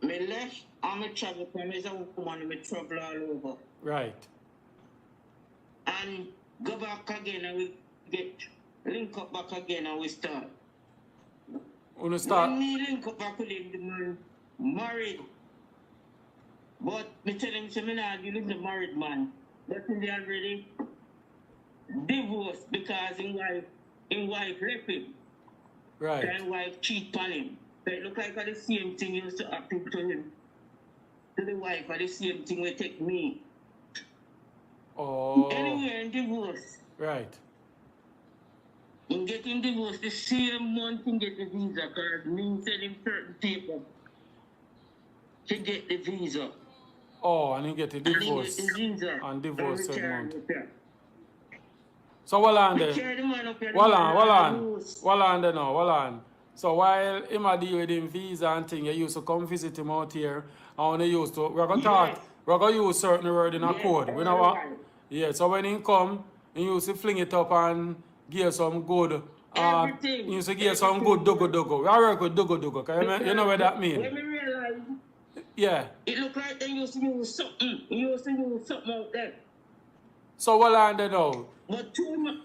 Me left and me travel from as a woman and me travel all over. Right. And go back again and we get link up back again and we start. When you start. When me link up back with him, the man married. But me tell him, say me not deal with the married man. But he already divorced because his wife left him. Right. His wife cheat on him. So it look like the same thing used to happen to him. To the wife, or the same thing will take me. Oh. Anyway, in divorce. Right. In getting divorced, the same month in get the visa because me send him certain paper to get the visa. Oh, and he get the divorce. And he get the visa. And divorce and same month. return. So hold on there. Hold on there now, hold on. So while him a deal with him visa and thing, you used to come visit him out here, and when you used to, we're gonna talk, we're gonna use certain word in a code. We know what? Yeah, so when he come, he used to fling it up and give some good, he used to give some good dogo. We work with dogo, you know what that mean? When we realize, yeah. it looked like they used to use something. He used to use something out there. So hold on there now. But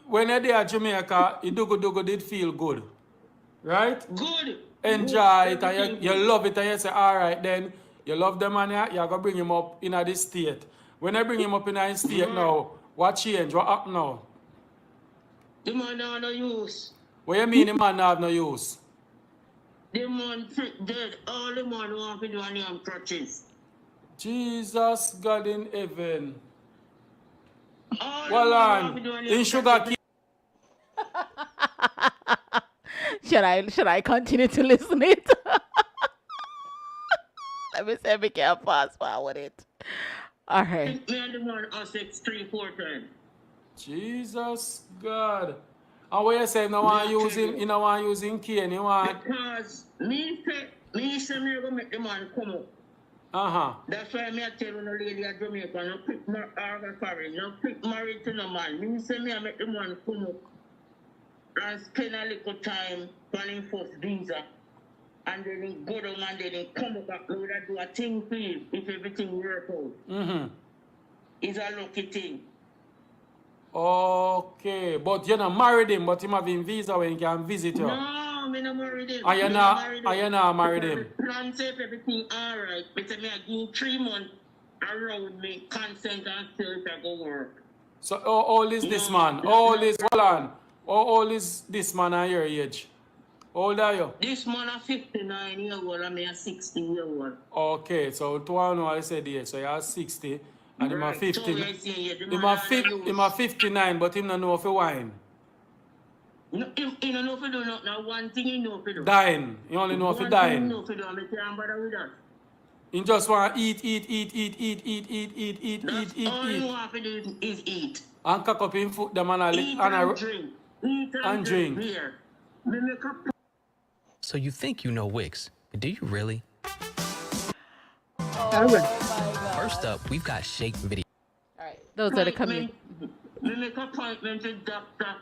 when you're there at Jamaica, you dogo did feel good. Right? Good. Enjoy it and you love it and you say, all right, then you love the man, you're going to bring him up in this state. When I bring him up in this state now, what change? What happened now? The man have no use. What you mean the man have no use? The man dead. All the man want to do on him crutches. Jesus God in heaven. Well on. In sugar cane. Should I continue to listen it? Let me say we can fast forward it. All right. Me and the man are 3-4 times. Jesus God. And what you say, you don't want to use him cane, you want... Because me say me going to make the man come up. That's why me tell you, lady at Jamaica, no quick foreign, no quick married to no man. Me say me make the man come up and spend a little time planning for visa. And then he go down and then he come up and do a thing for him if everything work out. It's a lucky thing. Okay, but you're not married him, but him having visa when he can visit you. No, I'm not married him. And you're not married him. Plan safe, everything alright. But me I give 3 months around me, consent and still I go work. So how old is this man? Hold on. How old is this man at your age? How old are you? This man is 59 years old and me a 60 years old. Okay, so to one I said here, so you're 60 and him a 50. Him a 59, but him don't know if he wine. No, he don't know if he do nothing. Now one thing he know if he do. Dying. He only know if he dying. He know if he do, I can't bother with that. He just want to eat. All he want to do is eat. And cock up him foot them and eat and drink. eat And and drink drink. beer. Me make a So you think you know Wix, but do you really? All right. First up, we've got Shake Video. All right. Those are the appointment. Me make appointment with doctor.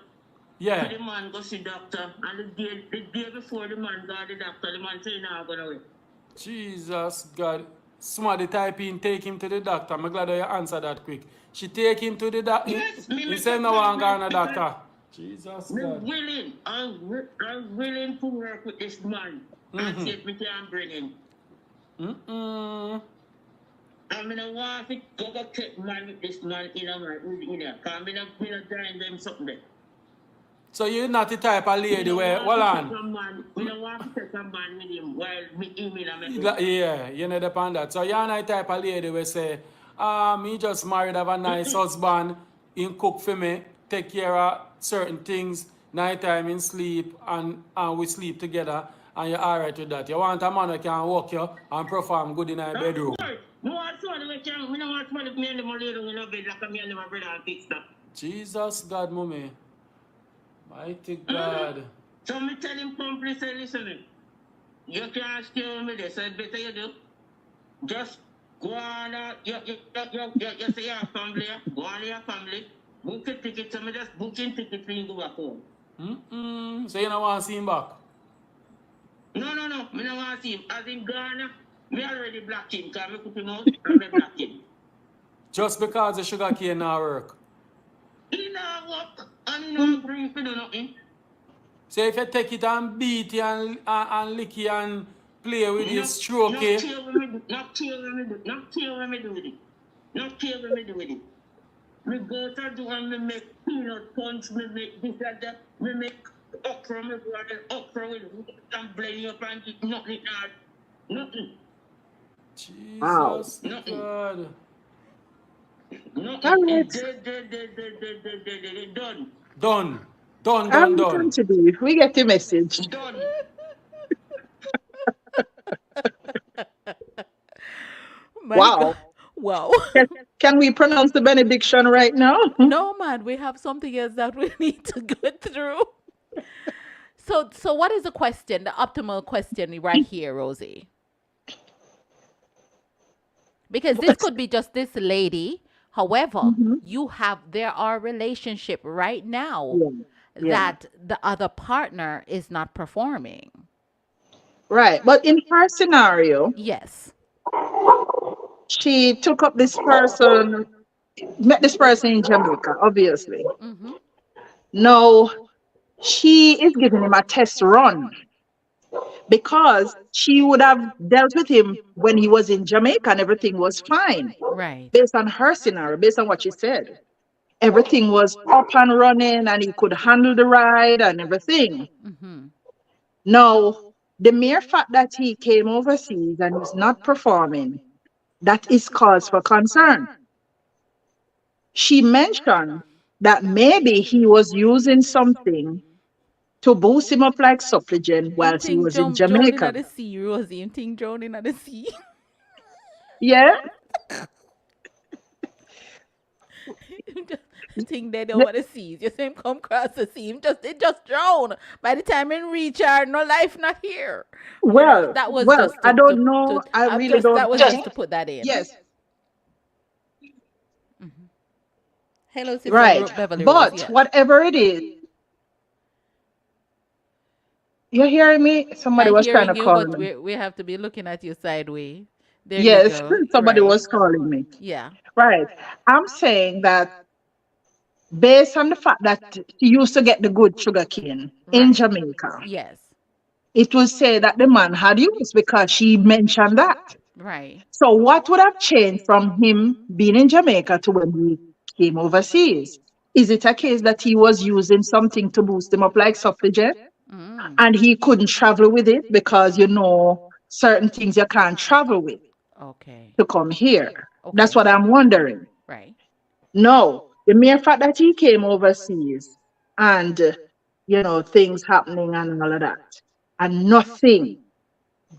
Yeah. The man go see doctor, and the day before the man go to the doctor, the man say nah gonna wait. Jesus God. Somebody type in, take him to the doctor. I'm glad that you answered that quick. She take him to the doctor. Yes, me He make said no one appointment gonna because doctor. Jesus me God. willing. I'm willing to work with this man and see if we can bring him. I mean, I want to go take man with this man in a man in there. Cause me not join them something there. So you're not the type of lady where, hold on. We don't want to take a man with him while me him in a me. Yeah, you know the that. So you're not the type of lady where say, me just married, have a nice husband, he cook for me, take care of certain things, nighttime in sleep, and we sleep together, and you're alright with that. You want a man who can walk you and perform good in your bedroom. No want somebody we can, we don't want somebody me and them lay down in a bed like me and my brother and fix that. Jesus God, mommy. Mighty God. So me tell him company say, listen me. You can't stay with me there, so better you do. Just go on, you say your family, go on your family, book a ticket, so me just booking ticket for you go back home. So you don't want to see him back? No, me don't want to see him. As in Ghana, me already blocked him, because me put him out and me blocked him. Just because the sugar cane not work? He not work, and he not agree for do nothing. So if you take it and beat you and lick you and play with you, stroke you. Not care when me do with it. Not care when me do with it. Me go to do and me make peanut punch, me make this and that, me make okra, me go and okra with it and blend you up and eat nothing hard. Nothing. Jesus God. Nothing. All right. Done. Done. To be. We get the message. Done. Wow. Wow. Can we pronounce the benediction right now? No, man, we have something else that we need to go through. So what is the question, the optimal question right here, Rosie? Because this could be just this lady. However, there are relationship right now that the other partner is not performing. Right. But in her scenario, yes, she took up this person, met this person in Jamaica, obviously. Now, she is giving him a test run because she would have dealt with him when he was in Jamaica and everything was fine. Right. Based on her scenario, based on what she said. Everything was up and running and he could handle the ride and everything. Now, the mere fact that he came overseas and is not performing, that is cause for concern. She mentioned that maybe he was using something to boost him up like supplicant whilst he was in Jamaica. Drowning at the sea, Rosie. You think drowning at the sea? Yeah. Think they don't want to see. You see him come across the sea. It just drown. By the time he reach her, no life not here. Well, that was well, just I don't know. I really don't. That was just to put that in. Yes. Hello, Sister Right. Beverly But Rose, yes. whatever it is, you're hearing me? Somebody I'm was trying to hearing you, call but me. we have to be looking at you sideways. There Yes, you go. somebody Right. was calling me. Yeah. Right. I'm saying that based on the fact that he used to get the good sugar cane in Jamaica, Yes. it would say that the man had used because she mentioned that. Right. So what would have changed from him being in Jamaica to when he came overseas? Is it a case that he was using something to boost him up like supplicant and he couldn't travel with it because, certain things you can't travel with to come here? That's what I'm wondering. Right. No, the mere fact that he came overseas and, things happening and all of that, and nothing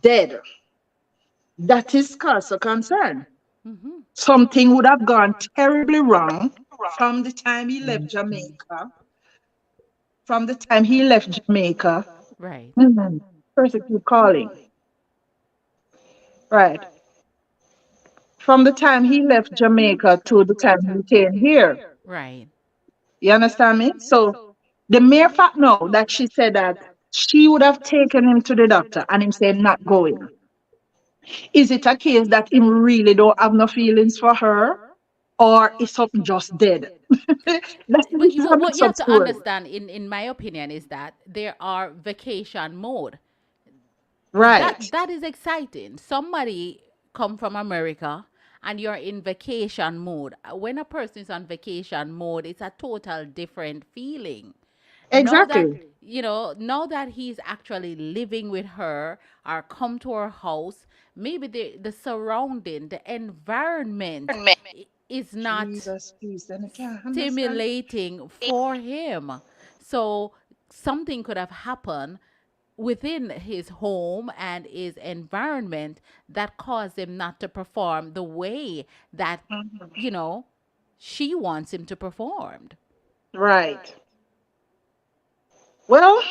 dead, that is cause of concern. Something would have gone terribly wrong from the time he left Jamaica from the time he left Jamaica. Right. Person keep calling. Right. From the time he left Jamaica to the time he came here. Right. You understand me? So the mere fact now that she said that she would have taken him to the doctor and him said not going. Is it a case that him really don't have no feelings for her? Or is something just dead? But This is a what mix you up have to story. understand, in my opinion, is that there are vacation mode. Right. That is exciting. Somebody come from America and you're in vacation mode. When a person is on vacation mode, it's a total different feeling. Now that Exactly. now that he's actually living with her or come to her house, maybe the surrounding, the environment is not Jesus, please, then I can't understand. stimulating for him. So something could have happened within his home and his environment that caused him not to perform the way that, you know, she wants him to perform. Right. Well,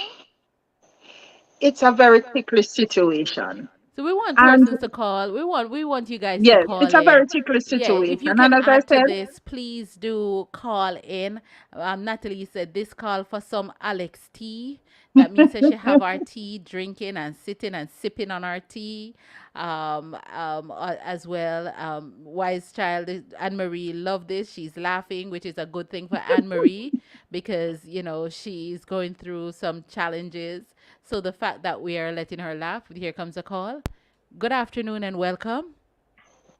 it's a very ticklish situation. So we want And persons to call. We want you guys to yes, call it's a in. very ticklish Yeah, if you situation. And can as I add to said, this, please do call in. Natalie said this call for some Alex tea. That means that she have our tea drinking and sitting and sipping on our tea. As well. Wise child Anne Marie love this. She's laughing, which is a good thing for Anne Marie because she's going through some challenges. So the fact that we are letting her laugh, here comes a call. Good afternoon and welcome.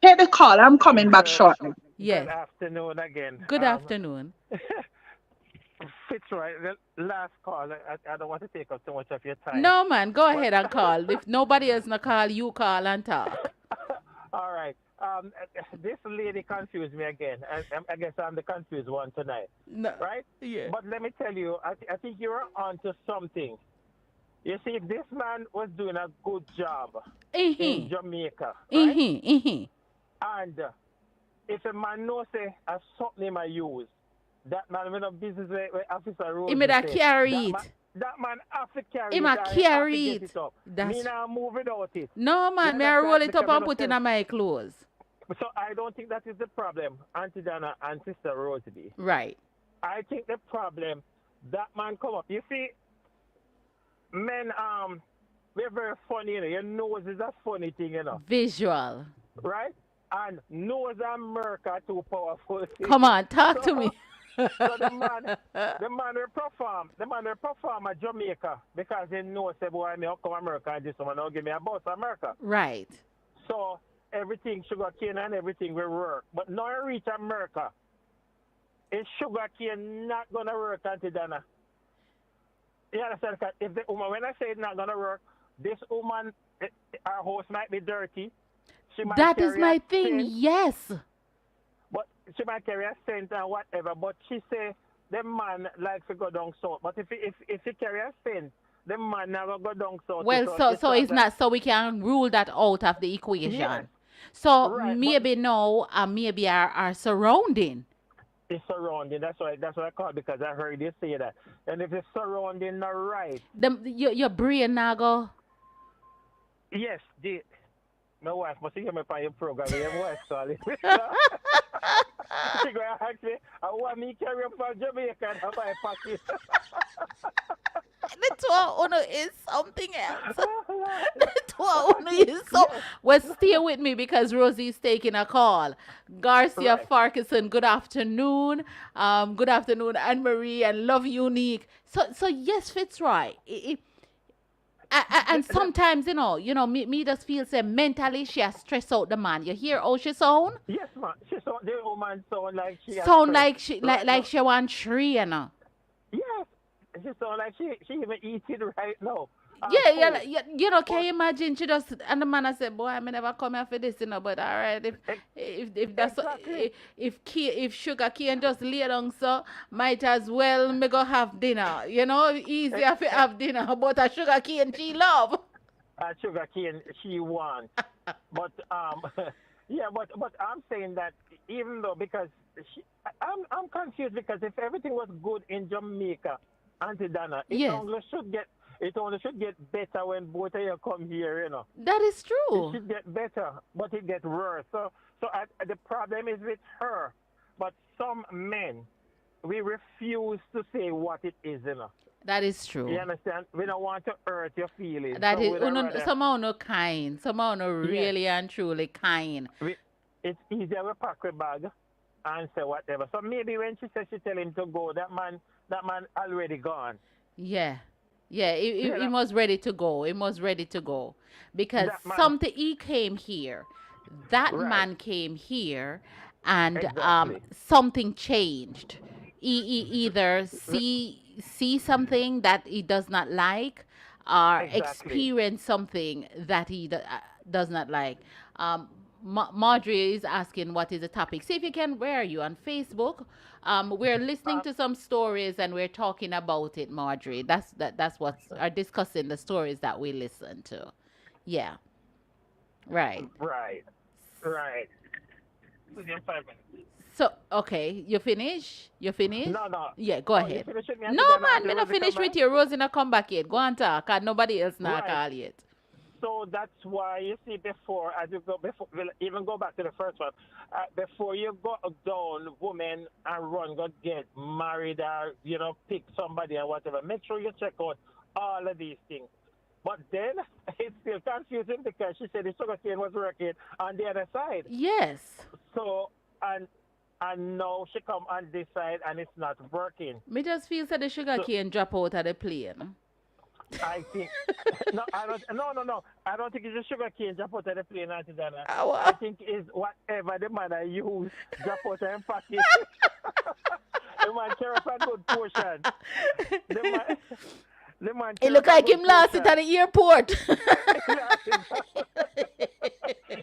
take the call. I'm coming back Good, shortly. good Yes. afternoon again. Good afternoon. Fitzroy, the last call, I don't want to take up too much of your time. No man, go But ahead and call. If nobody else na call, you call and talk. all right. This lady confused me again. I guess I'm the confused one tonight, No. right? Yeah. But let me tell you, I think you're onto something. You see, if this man was doing a good job in Jamaica, right? And if a man knows say a something him I use, that man when a business where Officer He Rosey made a say, carry it. that man have to carry He it ma or he have to carry get it. it up. Me That's now move without it. no You man. Me I roll understand? it up Because I and don't put it tell. in my clothes. So I don't think that is the problem, Auntie Donna and Sister Rosey. Right. I think the problem, that man come up. You see, men, we're very funny, you know. Your nose is a funny thing, you know. Visual. Right? And nose and murk are too powerful. Come on, talk to so, me. so the man will perform at Jamaica because he knows say boy me come America and this one now give me a bus America. Right. So everything sugar cane and everything will work. But now I reach America, is sugar cane not gonna work, Auntie Donna? You understand? 'Cause if the woman, when I say it's not gonna work, this woman, her house might be dirty. She might That is carry my a thing. scent, Yes. but she might carry a scent and whatever. But she say the man likes to go down south. But if he carry a scent, the man never go down south. Well, so it's not, so we can rule that out of the Yes, equation. So right. But maybe no, maybe our surrounding. it's surrounding. That's why I call it, because I heard you say that. And if it's surrounding not right, Your brain now go. yes, my wife must hear me on your program. Your wife calling. She going to ask me, I want me carry up from Jamaica and have my pocket. The two uno is something else. The two uno is so. Well, stay with me because Rosie's taking a call. Garcia Right. Farquharson, good afternoon. Good afternoon, Anne Marie and Love Unique. So yes, Fitzroy. And sometimes me just feel say mentally she has stressed out the man. You hear how she sound? Yes, man. The woman sound like she has Sound stress. like she Right like now. she want tree, Yes. She sound like she even eat it right now. Yeah, Food. can you imagine? She just and the man I said, "Boy, I may never come here for this, But all right, if that's Exactly. if sugar cane just lay down, so might as well me go have dinner. Easier to have dinner, but a sugar cane she love. Sugar cane she want. But yeah, but I'm saying that even though because I'm confused because if everything was good in Jamaica Auntie Donna, Yes, it only should get better when both of you come here, you know. that is It true. should get better, but it gets worse. So the problem is with her. But some men, we refuse to say what it is, you know. That is You true. understand? We don't want to hurt your feelings. That So is we'd uno, rather, somehow no kind, somehow no yes, really and truly kind. it's easier to pack a bag and say whatever. So maybe when she says she tell him to go, that man already gone. Yeah. Yeah, Yeah, he was ready to go. He was ready to go. Because that man, something he came here. That right? man came here and Exactly, something changed. He either see something that he does not like or exactly. experience something that he does not like. Um, Marjorie is asking what is the topic. See if you can. Where are you on Facebook? We're listening Uh, to some stories and we're talking about it, Marjorie. That's what's are discussing the stories that we listen to. Yeah, right. right, right. Within 5 minutes. So okay, you finish? You finish? No, no. Yeah, go Oh, you ahead. finish with me No after that, man, Auntie me not Rosie finish come with back? you. Rosie not come back yet. Go and talk. 'Cause nobody else not Right. call yet. So that's why you see before, as you go before, we'll even go back to the first one. Before you go down, woman, and run, go get married, or pick somebody or whatever. Make sure you check out all of these things. But then it's still confusing because she said the sugar cane was working on the other side. Yes. So and now she come on this side and it's not working. Me just feel that the sugar So cane drop out of the plane. I think no, I don't. No. I don't think it's a sugar cane drop out of the plane, Auntie Donna. Ow. I think it's whatever the man I use drop out of him pocket. The man carry up a good portion. The man, the man It carry look up a like good him lost it portion. at the airport.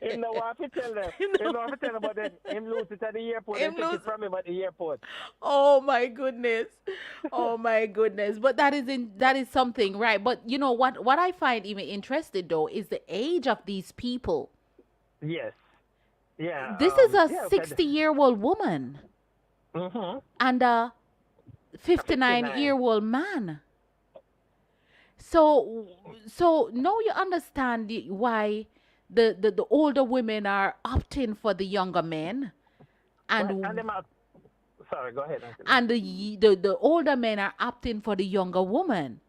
He know what to tell them. He know what to tell them, but then him lose it at the airport. Him They take lose. it from him at the airport. Oh my goodness. Oh my goodness. But that is something, right? But you know what I find even interested though is the age of these people. Yes. Yeah. This is a Yeah. Okay. 60-year-old woman Mhm. and a 59. 59-year-old man. So now you understand why the older women are opting for the younger men Right. and And them are, sorry. Go ahead, Auntie. and the older men are opting for the younger woman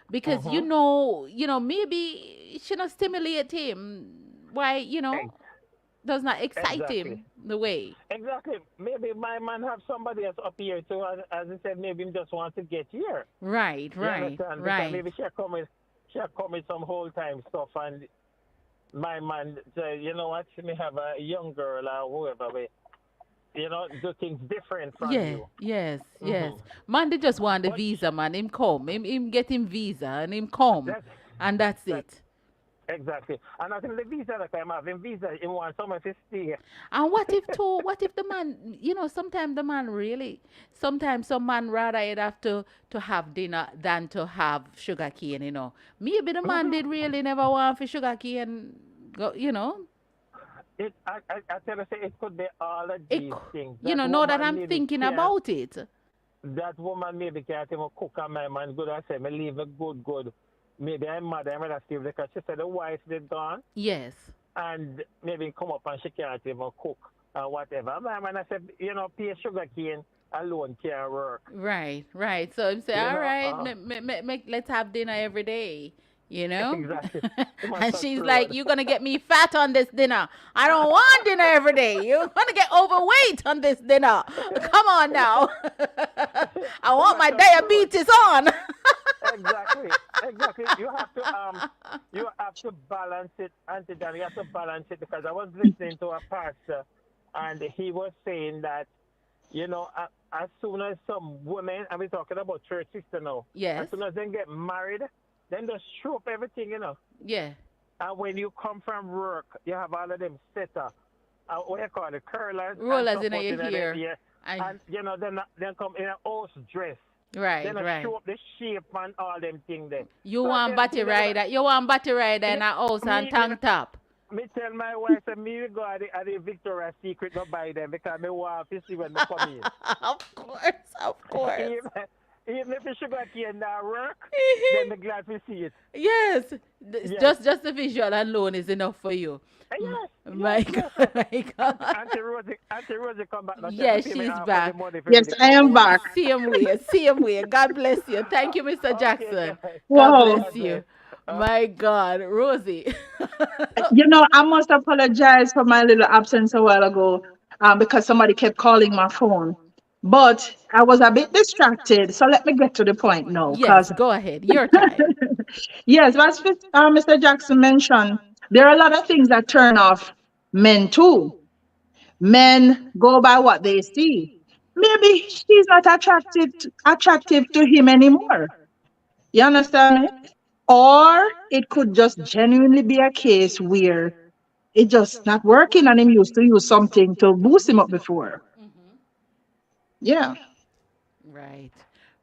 because Mhm. maybe she not stimulate him why Ex- does not excite Exactly. him the way. Exactly. Maybe my man have somebody else up here too. As I said, maybe he just want to get here. Right, You right, understand? Because right. maybe she come with some whole time stuff, and my man say, you know what? She may have a young girl or whoever, but, do things different from Yeah, you. yes, yes. Mhm. Man, they just want the But visa, man. Him come, him get him visa, and him come, that's and that's that it. exactly. And I think the visa that I'm having visa, he want someone to stay. And what if the man, sometimes the man really, sometimes some man rather he'd have to have dinner than to have sugar cane. Maybe the man Mhm. did really never want for sugar cane, I tell you, say it could be all of it, these things. know that I'm thinking about it. That woman maybe can't even cook and my man good. I say, me leave it good. Maybe I'm mad, I'm gonna still because she said the wife did gone Yes. and maybe come up and she can't even cook or whatever. My man I said, pay sugar cane alone can't work. Right, right. So I'm saying, You all know, right, let's have dinner every day, exactly. The man And touch she's like, road. you're going to get me fat on this dinner. I don't want dinner every day. You're going to get overweight on this dinner. Come on now. I The want man my touch road. diabetes on. Exactly. You have to balance it, Auntie Dan. You have to balance it because I was listening to a pastor, and he was saying that, as soon as some women, and we're talking about church sister now, Yes. as soon as they get married, then they show up everything. Yeah. And when you come from work, you have all of them setter, what you call it, curlers, Rollers and in stuff your out hair. yeah. And, Then come in a house dress. right, Then I right. show up the shape and all them things there. You So want then batty rider. You want batty rider in a house and me, tank top. me tell my wife that me will go at the Victoria's Secret to buy them because me want to see when they come in. Of course, of course. even, Even if the sugar cane not work, then the glad to see it. Yes, Yes. just the visual alone is enough for you. Yes, My yes, God, yes. my God. Auntie Rosie come back now. She have to Yes, pay me she's half of the back. money for me Yes, to I come am home. back. Same way, same way. God bless you. Thank you, Mr. Okay, Jackson. guys. God Wow. bless God you. bless. My God, Rosie. I must apologize for my little absence a while ago, because somebody kept calling my phone. But I was a bit distracted. So let me get to the point now. Yes, Because, go ahead. Your time. yes, as Mr. Jackson mentioned, there are a lot of things that turn off men too. Men go by what they see. Maybe she's not attractive to him anymore. You understand me? Or it could just genuinely be a case where it just not working and him used to use something to boost him up before. Yeah. Right.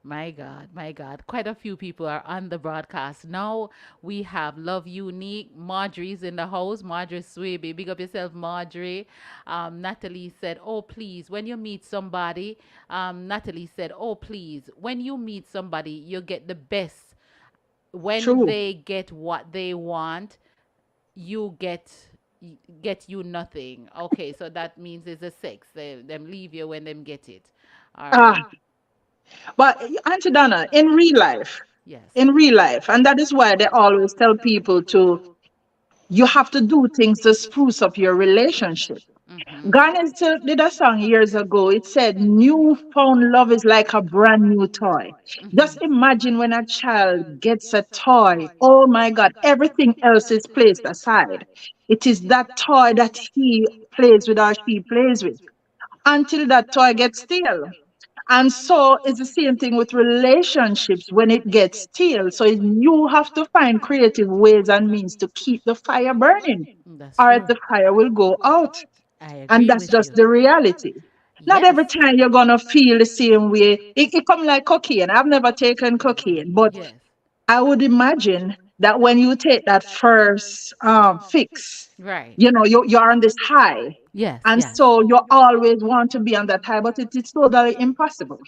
My God, my God. Quite a few people are on the broadcast. Now we have Love Unique. Marjorie's in the house. Marjorie Swaby. Big up yourself, Marjorie. Natalie said, oh, please, when you meet somebody, Natalie said, oh, please, when you meet somebody, you get the best. When True. they get what they want, you get you nothing. Okay, so that means it's a sex. Them leave you when them get it. All right. Ah, but Auntie Donna, Yes. in real life, and that is why they always tell people to, you have to do things to spruce up your relationship. Mm-hmm. Garnet did a song years ago. It said, newfound love is like a brand new toy. Just imagine when a child gets a toy. Oh my God, everything else is placed aside. It is that toy that he plays with or she plays with until that toy gets stale. And so it's the same thing with relationships when it gets stale. So you have to find creative ways and means to keep the fire burning, That's or else true. the fire will go out. I And agree that's with just you. the reality. Not Yes. every time you're gonna feel the same way. It come like cocaine. I've never taken cocaine, but Yes. I would imagine that when you take that first fix, Right. you're on this high. Yes, And yes. so you always want to be on that high, but it is totally impossible.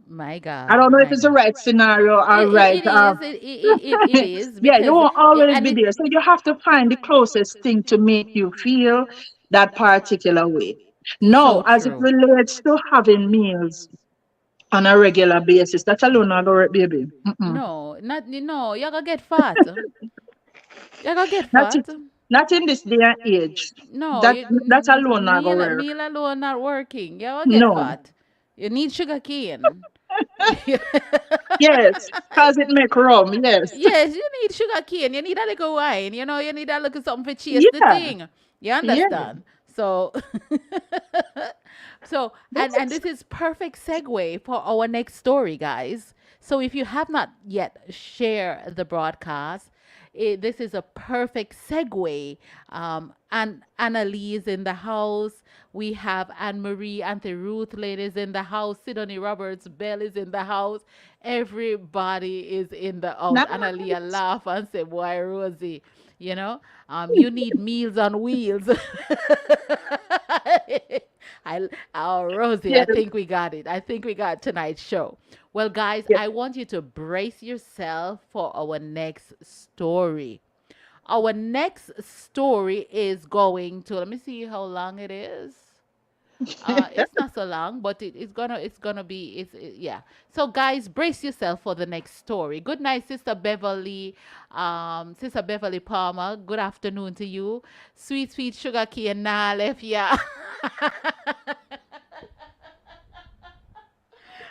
My I God, don't know if my it's the God. right scenario or right. It is. It is Yeah, you because won't always and be it there. So you have to find the closest thing to make you feel that particular way. so No, as it true. relates to having meals on a regular basis, that alone not gonna work, baby. Mm-mm. No, not no. You're gonna get fat. You're gonna get Not, it, fat. not in this day and age. No, That alone not gonna work. meal alone not working. You're gonna get No. fat. You need sugar cane. Yes, cause it make rum. Yes. Yes, you need sugar cane. You need a little wine. You need a little something to chase the Yeah. thing. You Yeah. understand? So, so and That's this is perfect segue for our next story, guys. So if you have not yet share the broadcast, this is a perfect segue. And Annalise in the house. We have Anne Marie, Auntie Ruth ladies in the house. Sidonie Roberts, Bell is in the house. Everybody is in the house. Annalia nice. laugh and say, "Boy, Rosie, you need meals on wheels." Rosie, I Yes. think we got it. I think we got tonight's show. Well, guys, Yes. I want you to brace yourself for our next story. Our next story is going to, let me see how long it is. It's not so long, but it's gonna be yeah. So guys, brace yourself for the next story. Good night, Sister Beverly Palmer. Good afternoon to you. Sweet, sweet sugar cane nah left ya.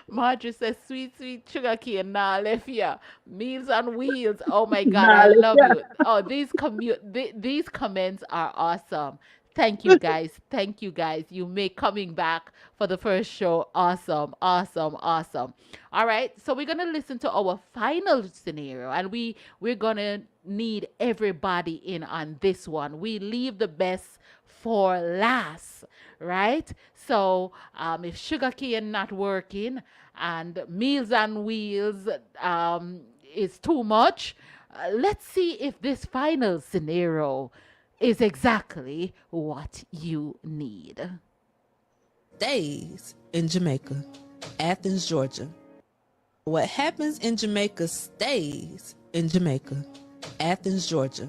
Marjorie says, sweet, sweet sugar cane nah left ya. Meals on wheels. Oh my God, I Knowledge. love Yeah. you. Oh, these comments are awesome. Thank you guys. Thank you guys. You make coming back for the first show awesome, awesome, awesome. All right, so we're gonna listen to our final scenario, and we're gonna need everybody in on this one. We leave the best for last, right? So if sugarcane not working and meals on wheels is too much, let's see if this final scenario is exactly what you need. Days in Jamaica, Athens, Georgia. What happens in Jamaica stays in Jamaica. Athens, Georgia.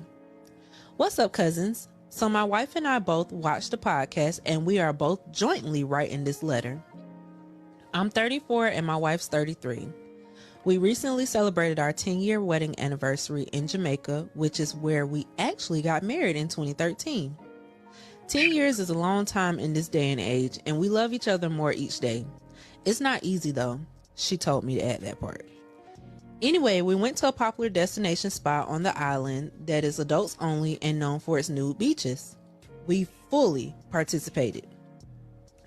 What's up, cousins? So my wife and I both watched the podcast, and we are both jointly writing this letter. I'm 34 and my wife's 33. We recently celebrated our 10-year wedding anniversary in Jamaica, which is where we actually got married in 2013. 10 years is a long time in this day and age, and we love each other more each day. It's not easy though. She told me to add that part. Anyway, we went to a popular destination spot on the island that is adults only and known for its nude beaches. We fully participated.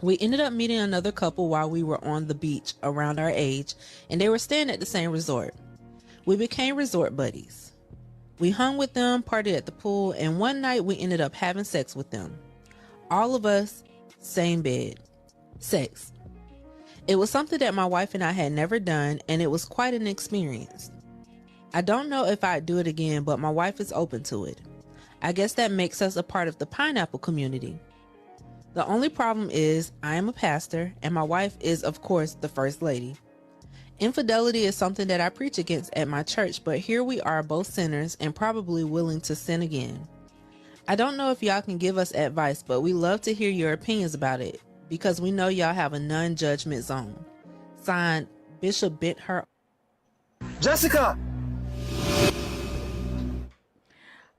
We ended up meeting another couple while we were on the beach around our age, and they were staying at the same resort. We became resort buddies. We hung with them, partied at the pool, and one night we ended up having sex with them. All of us, same bed. Sex. It was something that my wife and I had never done, and it was quite an experience. I don't know if I'd do it again, but my wife is open to it. I guess that makes us a part of the pineapple community. The only problem is I am a pastor, and my wife is, of course, the first lady. Infidelity is something that I preach against at my church, but here we are both sinners and probably willing to sin again. I don't know if y'all can give us advice, but we love to hear your opinions about it, because we know y'all have a non-judgment zone. Signed, Bishop Bent Her. Jessica!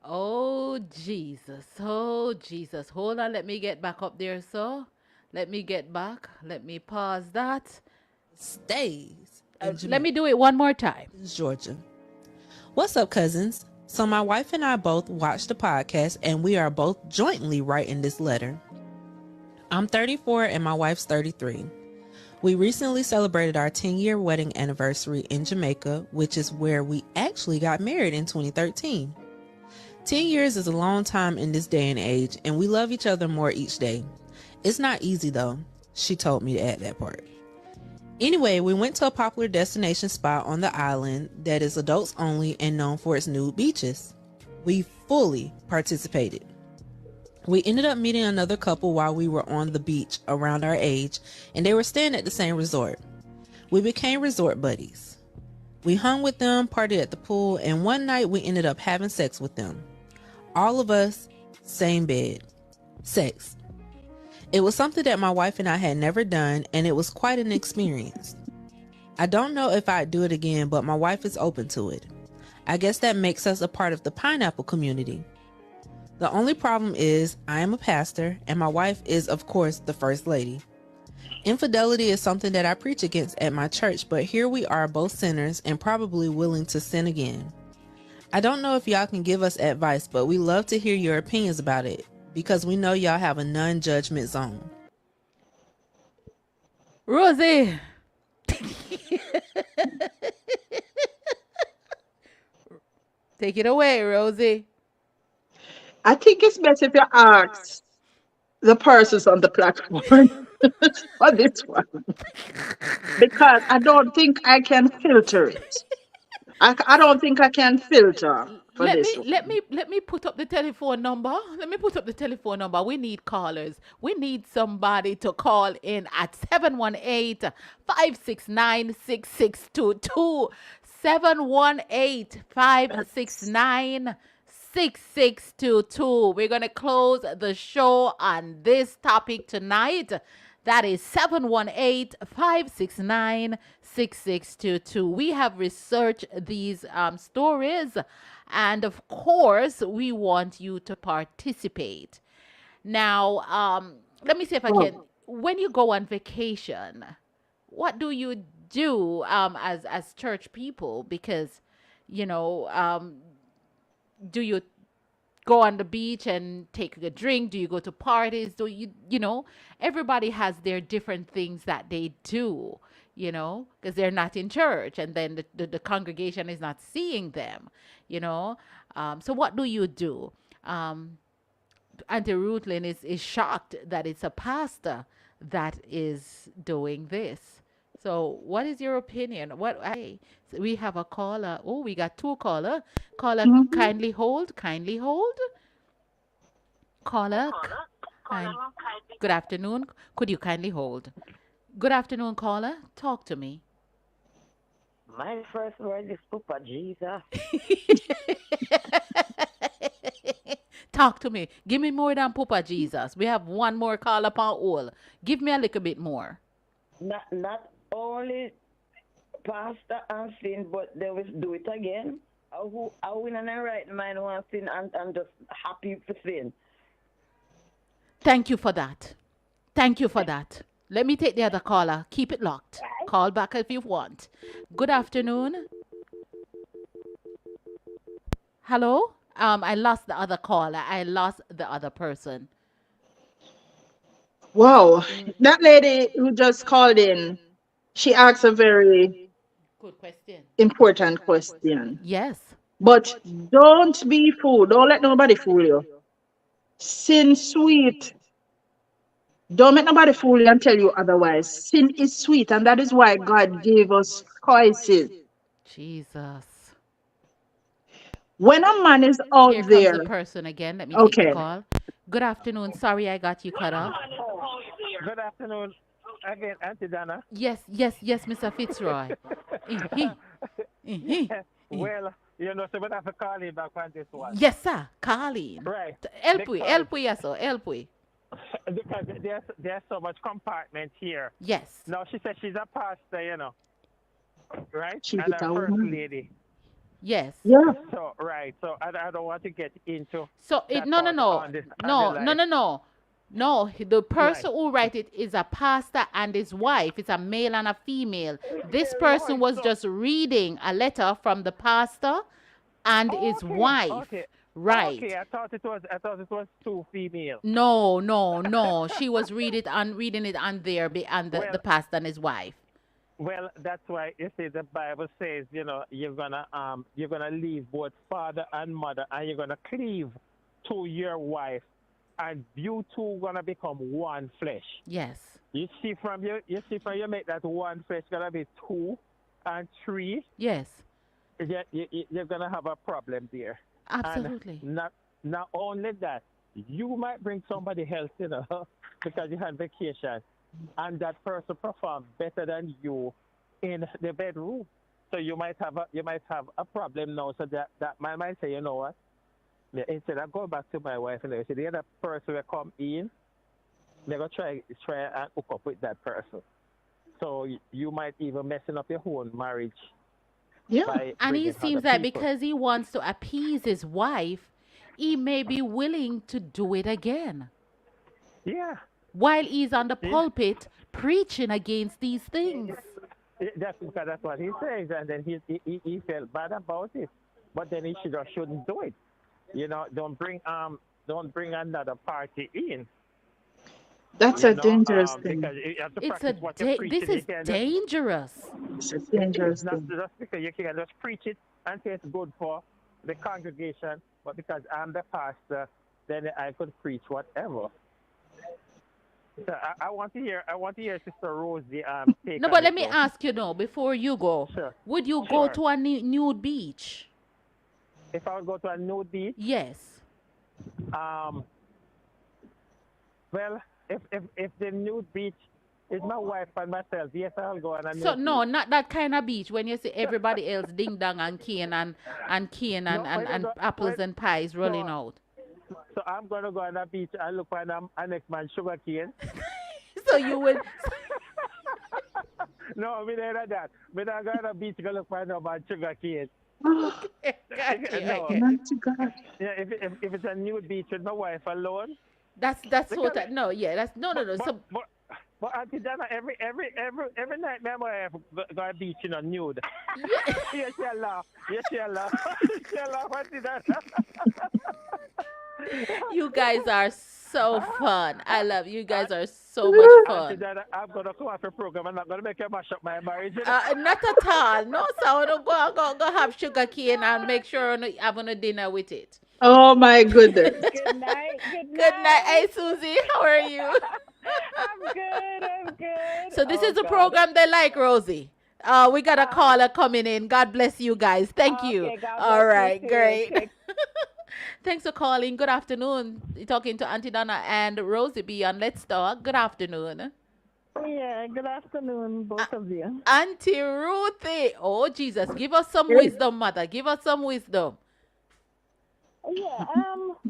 Oh, Jesus. Oh, Jesus. Hold on. Let me get back up there, so. Let me get back. Let me pause that. Stays. Let me do it one more time. Georgia. What's up, cousins? So my wife and I both watched the podcast, and we are both jointly writing this letter. I'm 34 and my wife's 33. We recently celebrated our 10-year wedding anniversary in Jamaica, which is where we actually got married in 2013. 10 years is a long time in this day and age, and we love each other more each day. It's not easy though. She told me to add that part. Anyway, we went to a popular destination spot on the island that is adults only and known for its nude beaches. We fully participated. We ended up meeting another couple while we were on the beach around our age, and they were staying at the same resort. We became resort buddies. We hung with them, partied at the pool, and one night we ended up having sex with them. All of us, same bed. Sex. It was something that my wife and I had never done, and it was quite an experience. I don't know if I'd do it again, but my wife is open to it. I guess that makes us a part of the pineapple community. The only problem is I am a pastor, and my wife is, of course, the first lady. Infidelity is something that I preach against at my church, but here we are both sinners and probably willing to sin again. I don't know if y'all can give us advice, but we love to hear your opinions about it, because we know y'all have a non-judgment zone. Rosey. Take it away, Rosey. I think it's best if you ask the persons on the platform for this one, because I don't think I can filter it. I don't think I can filter for this one. Let me put up the telephone number. Let me put up the telephone number. We need callers. We need somebody to call in at 718-569-6622. 718-569-6622. We're going to close the show on this topic tonight. That is 718-569-6622. We have researched these stories, and of course, we want you to participate. Now, let me see if I can. When you go on vacation, what do you do as church people? Because, do you go on the beach and take a drink? Do you go to parties? Do everybody has their different things that they do, because they're not in church, and then the congregation is not seeing them, so what do you do? Auntie Ruthlin is shocked that it's a pastor that is doing this. So what is your opinion? So we have a caller. Oh, we got two caller. Caller, kindly hold. Kindly hold. Caller. Good afternoon. Could you kindly hold? Good afternoon, caller. Talk to me. My first word is Papa Jesus. Talk to me. Give me more than Papa Jesus. We have one more call upon all. Give me a little bit more. Not only pastor and sin, but they will do it again. I win in the right mind one sin and just happy for sin. Thank you for that. Thank you for that. Let me take the other caller. Keep it locked. Call back if you want. Good afternoon. Hello? I lost the other caller. I lost the other person. Wow. That lady who just called in, she asked a very Good question. important question. Yes. But don't be fooled. Don't let nobody fool you. Sin sweet. Don't make nobody fool you and tell you otherwise. Sin is sweet, and that is why God gave us choices. Jesus. When a man is out Here comes the there, person again. Let me take the okay. call. Good afternoon. Sorry I got you cut off. Good afternoon again, Auntie Donna. Yes, Mr. Fitzroy. Well, so we have to call him back on this one. Yes, sir. Colleen. Right. Help we, yes, sir. Help we. Because there's so much compartment here. Yes. Now, she said she's a pastor, right? She's and a a first woman. lady. Yes. Yeah. So, right. So, I don't want to get into So, that no. part on this- on the line. No, the person who write it is a pastor and his wife. It's a male and a female. This person was just reading a letter from the pastor and his wife. Okay. Right. Okay, I thought it was two female. No. She was reading it on there and the pastor and his wife. Well, that's why you see the Bible says, you're gonna leave both father and mother, and you're gonna cleave to your wife, and you two gonna become one flesh. Yes. You see from you make that one flesh gonna be 2 and 3. Yes. You're gonna have a problem there. Absolutely. And not only that, you might bring somebody else, because you had vacation, and that person performed better than you in the bedroom. So you might have a problem now. So that man might say, you know what? Instead of going back to my wife, so the other person will come in, they're gonna try and hook up with that person. So you might even messing up your own marriage. Yeah. And he seems that because he wants to appease his wife, he may be willing to do it again. Yeah. While he's on the pulpit preaching against these things. That's because that's what he says, and then he felt bad about it. But then he shouldn't do it. Don't bring another party in. That's a dangerous thing. This is dangerous. It's a dangerous thing. thing. Just because you can just preach it and say it's good for the congregation, but because I'm the pastor, then I could preach whatever. So I want to hear Sister Rosey take. No, but let me ask you before you go. Sure. Would you go to a nude beach? If I would go to a nude beach? Yes. Well, if the nude beach is my wife and myself, yes, I'll go on a nude So beach. no, not that kind of beach when you see everybody else ding dong and cane and apples and pies rolling out. So I'm gonna go on a beach and look for a next man sugar cane. So you will. No, we don't do that. We don't go on a beach to look for no man sugar cane. Okay, No. God. Yeah, if it's a nude beach with my wife alone. That's what I, no. So But Auntie Donna, every night, my wife go to beach nude. Yes, she laugh. She laugh, Auntie Donna. You guys are so fun. I love you. You guys are so much fun. Auntie Donna, I'm gonna come off a program. I'm not gonna make you mash up my marriage. Not at all. No, so don't go have sugar cane and make sure you have a dinner with it. Oh my goodness. Good night. Good night. Hey, Susie, how are you? I'm good. So this is a program they like, Rosie. We got a caller coming in. God bless you guys. Thank you. Okay, God All bless right, you too. great. Thanks for calling. Good afternoon. You're talking to Auntie Donna and Rosie B on Let's Talk. Good afternoon. Yeah, good afternoon, both of you. Auntie Ruthie. Oh, Jesus. Give us some Hey. wisdom, mother. Give us some wisdom. Yeah,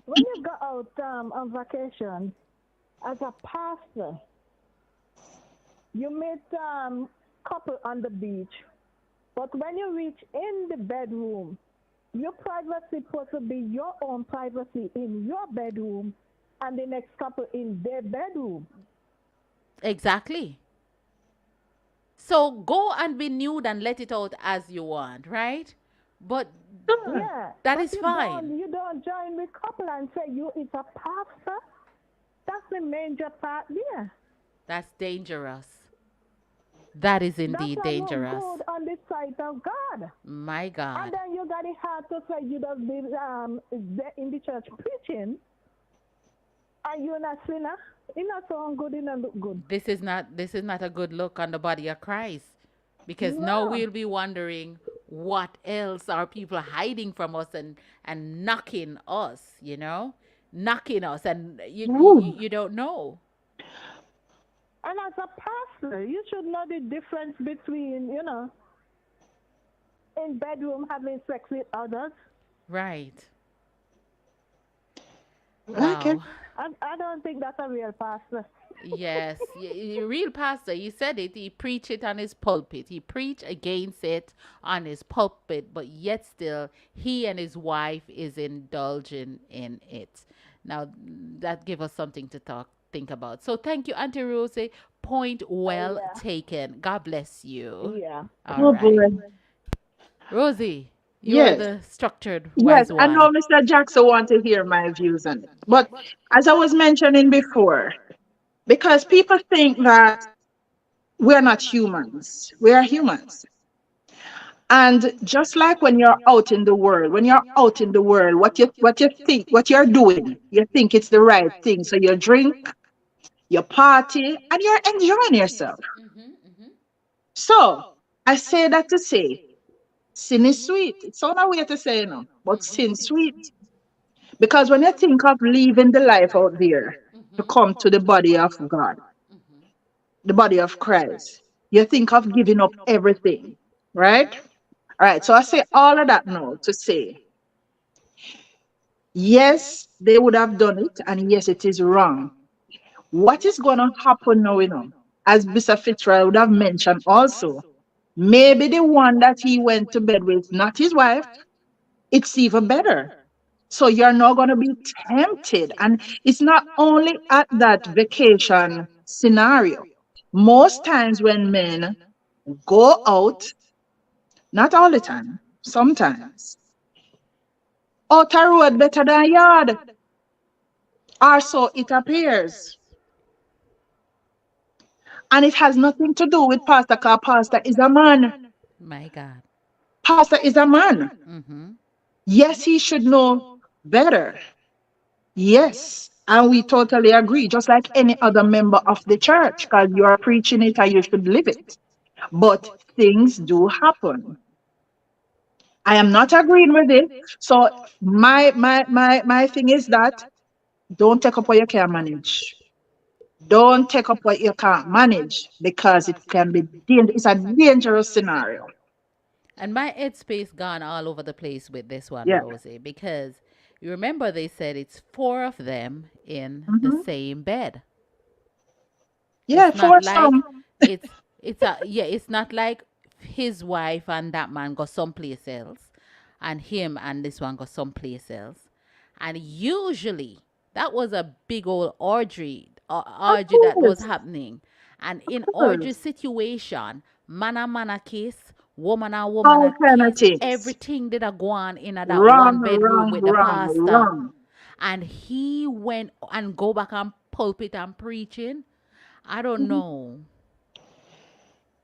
when you go out on vacation as a pastor, you meet couple on the beach, but when you reach in the bedroom, your privacy supposed to be your own privacy in your bedroom, and the next couple in their bedroom. Exactly. So go and be nude and let it out as you want, right? But Yeah, that but is fine. you don't join the couple and say you is a pastor. That's the major part there. That's dangerous. That is That's indeed not no dangerous. good on the sight of God. My And God. then you got it hard to say you just be in the church preaching, and you're not sinner. It not so good, it not look good. This is not a good look on the body of Christ. Because now No. we'll be wondering what else are people hiding from us and knocking us, knocking us, and you don't know. And as a pastor, you should know the difference between, in bedroom having sex with others. Right. Okay. Wow. I don't think that's a real pastor. Yes, real pastor. He said it. He preached it on his pulpit. He preached against it on his pulpit, but yet still, he and his wife is indulging in it. Now, that give us something to think about. So, thank you, Auntie Rosie. Point well Yeah. taken. God bless you. Yeah. All Oh right, boy. Rosie, you're Yes. the structured Yes. wise I know one. Mr. Jackson want to hear my views on it. But as I was mentioning before, because people think that we're not humans, we are humans. And just like when you're out in the world, what you think, what you're doing, you think it's the right thing. So you drink, you party, and you're enjoying yourself. So I say that to say, sin is sweet. It's on a way to say no, but sin sweet. Because when you think of leaving the life out there to come to the body of God, the body of Christ, you think of giving up everything, right? All right. So I say all of that now to say, yes, they would have done it, and yes, it is wrong. What is going to happen now, as Mr. Fitzroy would have mentioned also, maybe the one that he went to bed with, not his wife, it's even better. So you're not going to be tempted. And it's not only at that vacation scenario. Most times when men go out, not all the time, sometimes, outer road better than yard, or so it appears. And it has nothing to do with pastor, because pastor is a man. My God. Pastor is a man. Mm-hmm. Yes, he should know better. Yes. And we totally agree, just like any other member of the church, because you are preaching it and you should live it. But things do happen. I am not agreeing with it. So my thing is that don't take up what you can't manage. Don't take up what you can't manage because it can be it's a dangerous scenario. And my headspace gone all over the place with this one, Yeah. Rosie, because you remember they said it's four of them in the Hmm. same bed. Yeah, It's not for like some. it's not like his wife and that man go someplace else, and him and this one go someplace else. And usually that was a big old Of orgy that was course. happening. And in Of orgy course. situation, man a kiss, woman and woman All a kind of kiss, things. everything did a go on in a that Wrong, one bedroom wrong, with the wrong, pastor. wrong. And he went and go back and pulpit and preaching. I don't Mhm. know.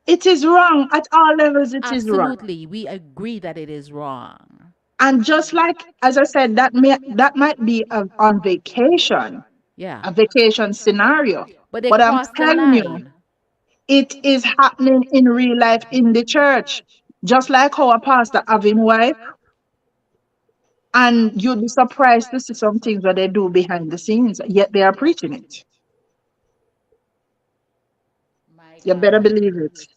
It is wrong at all levels. It is wrong. Absolutely, we agree that it is wrong. And just like as I said, that might be on vacation, Yeah. a vacation scenario. But they But I'm crossed the telling you, line. it is happening in real life in the church. Just like how a pastor having wife, and you'd be surprised to see some things that they do behind the scenes, yet they are preaching it. You better believe it.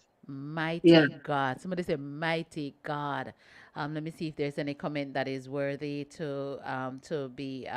Yeah. Mighty God. Somebody say mighty God. Let me see if there's any comment that is worthy to be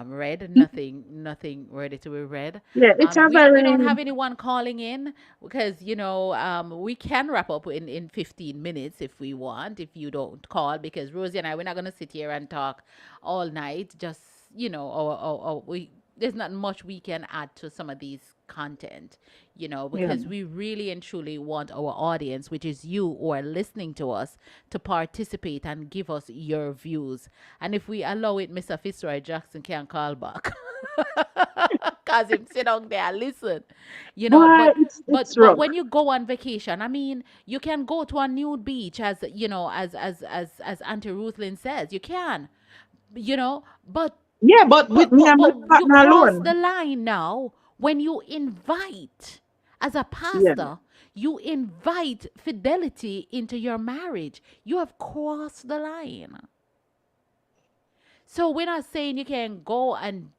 read. Nothing ready to be read. Yeah, it's a We don't very have anyone calling in because we can wrap up in 15 minutes if we want, if you don't call, because Rosie and I, we're not gonna sit here and talk all night. Just or we there's not much we can add to some of these content, yeah. because we really and truly want our audience, which is you who are listening to us, to participate and give us your views. And if we allow it, Mr. Fitzroy Jackson can call back. Cause him sit down there and listen, Boy, but it's but rough. when you go on vacation, I mean, you can go to a nude beach, as as Auntie Ruthlin says, you can, but Yeah, but with me and my you partner cross the alone. line now when you invite, as a Yeah. pastor, you invite fidelity into your marriage. You have crossed the line. So we're not saying you can go and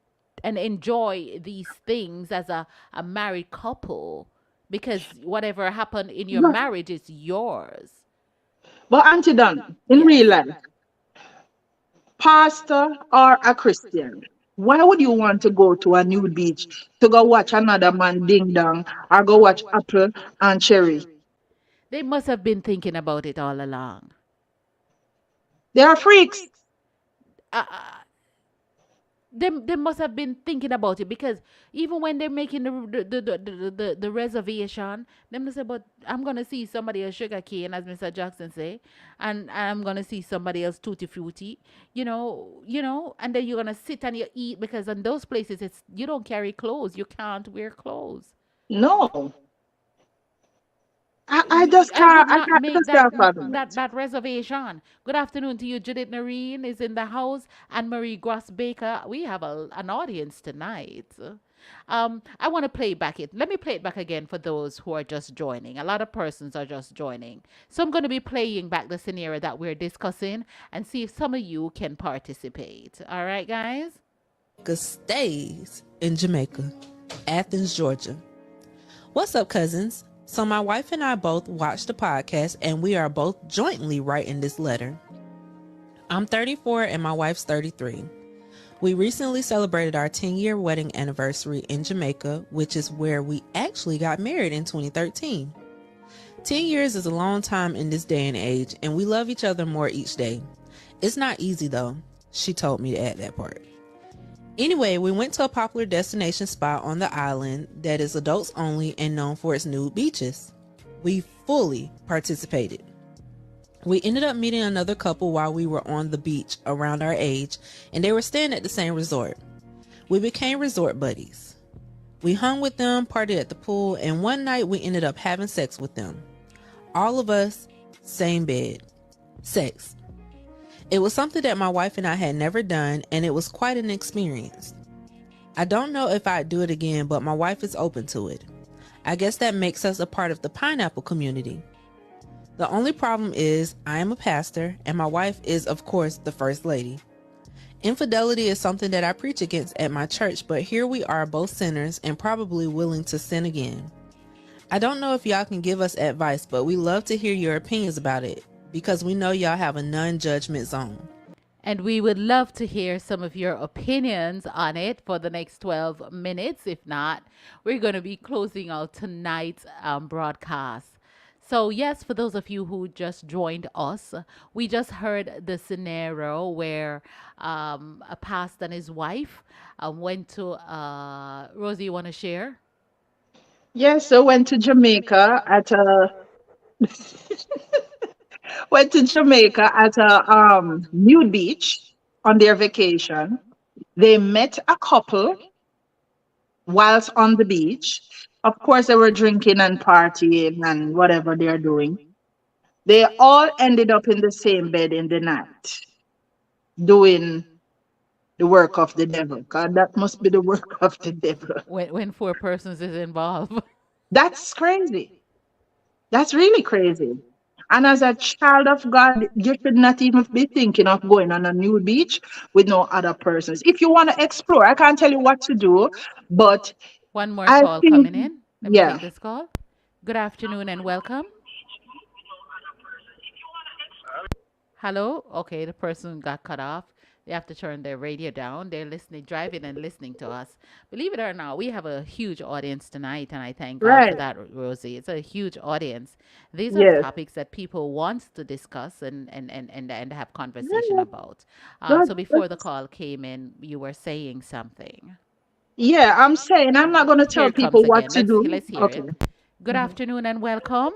enjoy these things as a married couple, because whatever happened in your But, marriage is yours. but Auntie Don, in Yes. real life, pastor or a Christian, why would you want to go to a nude beach to go watch another man ding dong or go watch Apple and Cherry? They must have been thinking about it all along. They are freaks. Uh, they must have been thinking about it, because even when they're making the reservation, them they say, but I'm gonna see somebody else sugar cane, as Mr. Jackson say, and I'm gonna see somebody else tutti frutti, and then you're gonna sit and you eat, because in those places it's you don't carry clothes, you can't wear clothes. No. I just I would can't I not can't make just that can't fathom it. that reservation. Good afternoon to you, Judith Noreen is in the house, and Marie Gross Baker. We have an audience tonight. I want to play back it. Let me play it back again for those who are just joining. A lot of persons are just joining, so I'm going to be playing back the scenario that we're discussing and see if some of you can participate. All right, guys. Stays in Jamaica, Athens, Georgia. What's up, cousins? So my wife and I both watched the podcast, and we are both jointly writing this letter. I'm 34 and my wife's 33. We recently celebrated our 10-year wedding anniversary in Jamaica, which is where we actually got married in 2013. 10 years is a long time in this day and age, and we love each other more each day. It's not easy though. She told me to add that part. Anyway, we went to a popular destination spot on the island that is adults only and known for its nude beaches. We fully participated. We ended up meeting another couple while we were on the beach around our age, and they were staying at the same resort. We became resort buddies. We hung with them, partied at the pool, and one night we ended up having sex with them. All of us, same bed. Sex. It was something that my wife and I had never done, and it was quite an experience. I don't know if I'd do it again, but my wife is open to it. I guess that makes us a part of the pineapple community. The only problem is I am a pastor, and my wife is, of course, the first lady. Infidelity is something that I preach against at my church, but here we are, both sinners and probably willing to sin again. I don't know if y'all can give us advice, but we love to hear your opinions about it, because we know y'all have a non-judgment zone. And we would love to hear some of your opinions on it for the next 12 minutes. If not, we're going to be closing out tonight's broadcast. So, yes, for those of you who just joined us, we just heard the scenario where a pastor and his wife went to, Rosie, you want to share? Yes, so went to Jamaica at a went to Jamaica at a nude beach on their vacation. They met a couple whilst on the beach. Of course, they were drinking and partying and whatever they're doing. They all ended up in the same bed in the night doing the work of the devil. God, that must be the work of the devil. When four persons is involved. That's crazy. That's really crazy. And as a child of God, you should not even be thinking of going on a new beach with no other persons. If you want to explore, I can't tell you what to do, but One more I call think, coming in. Let me yeah, take this call. Good afternoon and welcome. Hello? Okay, the person got cut off. They have to turn their radio down. They're listening, driving and listening to us. Believe it or not, we have a huge audience tonight, and I thank God for Right. that, Rosie. It's a huge audience. These are the Yes. topics that people want to discuss and have conversation Yeah, about. Good. So before the call came in, you were saying something. Yeah, I'm saying I'm not going to Here tell it comes people what again. to do. Let's hear Okay. it. Good afternoon and welcome.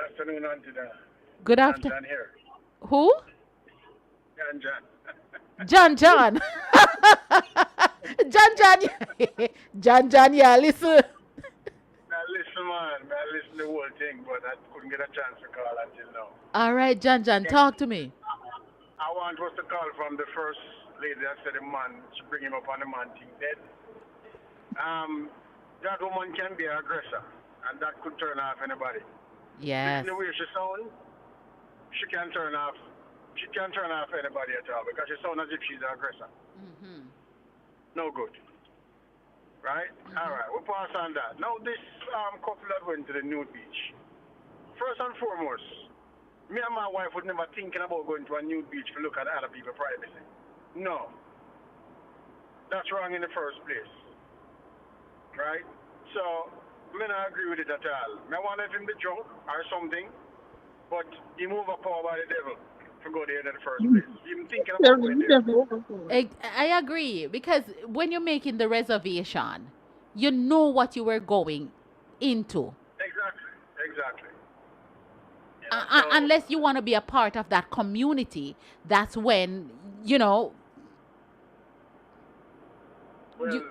Afternoon, Aunty Donna. Good John after. John here. Who? John John. John John. John John. John John, yeah, listen. Now listen, man. I listened to the whole thing, but I couldn't get a chance to call until now. All right, John John, talk to me. I want was to call from the first lady that said the man, she bring him up on the man thing dead. That woman can be an aggressor, and that could turn off anybody. Yes. Listen the way she sounds, she can turn off. She can turn off anybody at all because she sounds as if she's an aggressor. Mm-hmm. No good. Right? All right, we'll pass on that. Now, this couple that went to the nude beach. First and foremost, me and my wife would never thinking about going to a nude beach to look at other people's privacy. No. That's wrong in the first place. Right? So, me not agree with it at all. Me want him be drunk or something, but he move up power by the devil to go there in the first place. Even thinking about going there. I agree because when you're making the reservation, you know what you were going into. Exactly. Unless you want to be a part of that community, that's when, you know. Well, you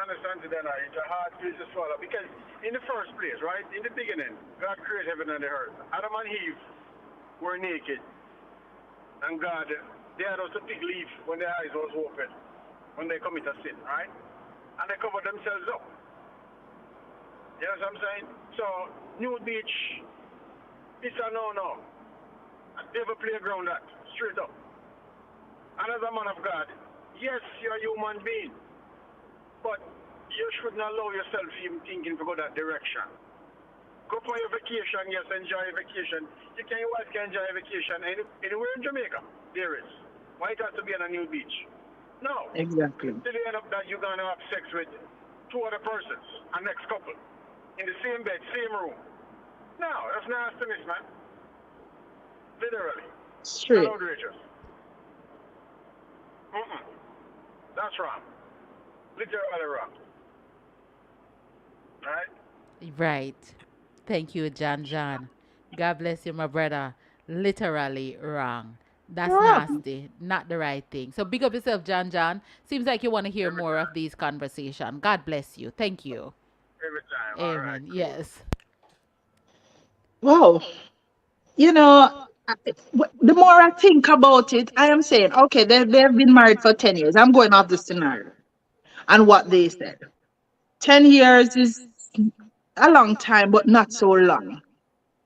understand that it's a hard pill to swallow because in the first place, right, in the beginning, God created heaven and the earth. Adam and Eve were naked, and God, they had also fig leaf when their eyes was open, when they commit a sin, right? And they covered themselves up. You know what I'm saying? So, nude beach, it's a no-no. A devil playground that, straight up. And as a man of God, yes, you're a human being, but you shouldn't allow yourself even thinking to go that direction. Go for your vacation, yes, enjoy your vacation. Your wife can enjoy your vacation anywhere in Jamaica. There is. Why it has to be on a nude beach? No. Exactly. Till you end up that you're going to have sex with two other persons, a next couple, in the same bed, same room. No, that's nastiness, man. Literally. Straight. That's outrageous. That's wrong. Literally wrong. Right? Right. Thank you, John John. God bless you, my brother. Literally wrong. That's nasty. Not the right thing. So big up yourself, John John. Seems like you want to hear more of these conversations. God bless you. Thank you. Every time. Amen. All right. Yes. Wow. You know, the more I think about it, I am saying, okay, they've been married for 10 years. I'm going off the scenario and what they said. 10 years is a long time, but not so long.